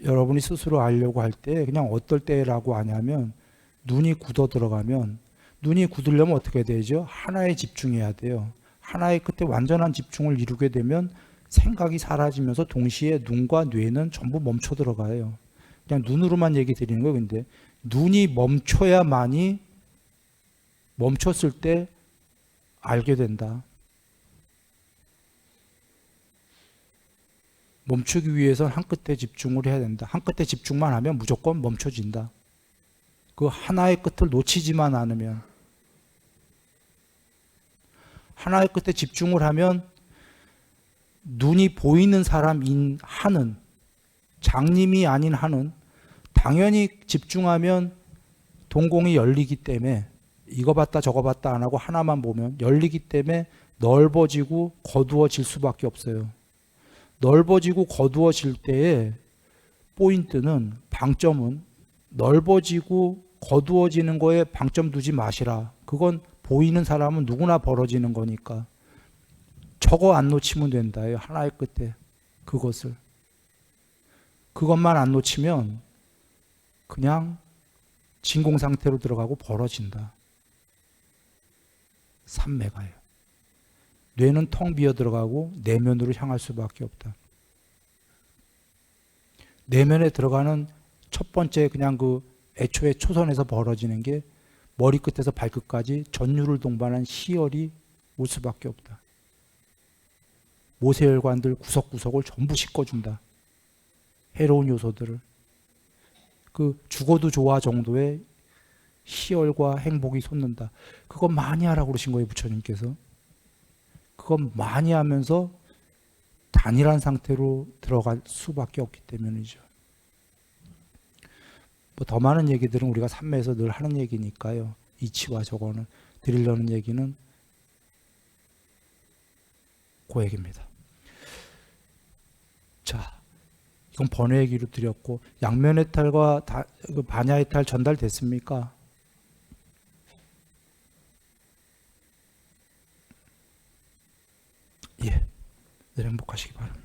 여러분이 스스로 알려고 할 때 그냥 어떨 때라고 하냐면, 눈이 굳어 들어가면, 눈이 굳으려면 어떻게 되죠? 하나에 집중해야 돼요. 하나의 끝에 완전한 집중을 이루게 되면 생각이 사라지면서 동시에 눈과 뇌는 전부 멈춰 들어가요. 그냥 눈으로만 얘기 드리는 거예요. 근데 눈이 멈춰야만이 멈췄을 때 알게 된다. 멈추기 위해서는 한 끝에 집중을 해야 된다. 한 끝에 집중만 하면 무조건 멈춰진다. 그 하나의 끝을 놓치지만 않으면, 하나의 끝에 집중을 하면 눈이 보이는 사람인 한은, 장님이 아닌 한은 당연히 집중하면 동공이 열리기 때문에, 이거 봤다 저거 봤다 안 하고 하나만 보면 열리기 때문에 넓어지고 거두어질 수밖에 없어요. 넓어지고 거두어질 때의 포인트는, 방점은 넓어지고 거두어지는 거에 방점 두지 마시라. 그건 보이는 사람은 누구나 벌어지는 거니까 저거 안 놓치면 된다요. 하나의 끝에 그것만 안 놓치면 그냥 진공 상태로 들어가고 벌어진다. 삼매가요. 뇌는 텅 비어 들어가고 내면으로 향할 수밖에 없다. 내면에 들어가는 첫 번째 그냥 애초에 초선에서 벌어지는 게 머리끝에서 발끝까지 전류를 동반한 시열이 올 수밖에 없다. 모세혈관들 구석구석을 전부 씻어준다. 해로운 요소들을. 죽어도 좋아 정도의 희열과 행복이 솟는다. 그거 많이 하라고 그러신 거예요, 부처님께서. 그건 많이 하면서 단일한 상태로 들어갈 수밖에 없기 때문이죠. 뭐 더 많은 얘기들은 우리가 삼매에서 늘 하는 얘기니까요. 이치와 저거는 드리려는 얘기는 그 얘기입니다. 자, 이건 번외 얘기로 드렸고, 양면해탈과 반야해탈 전달됐습니까? 예, 늘 행복하시기 바랍니다.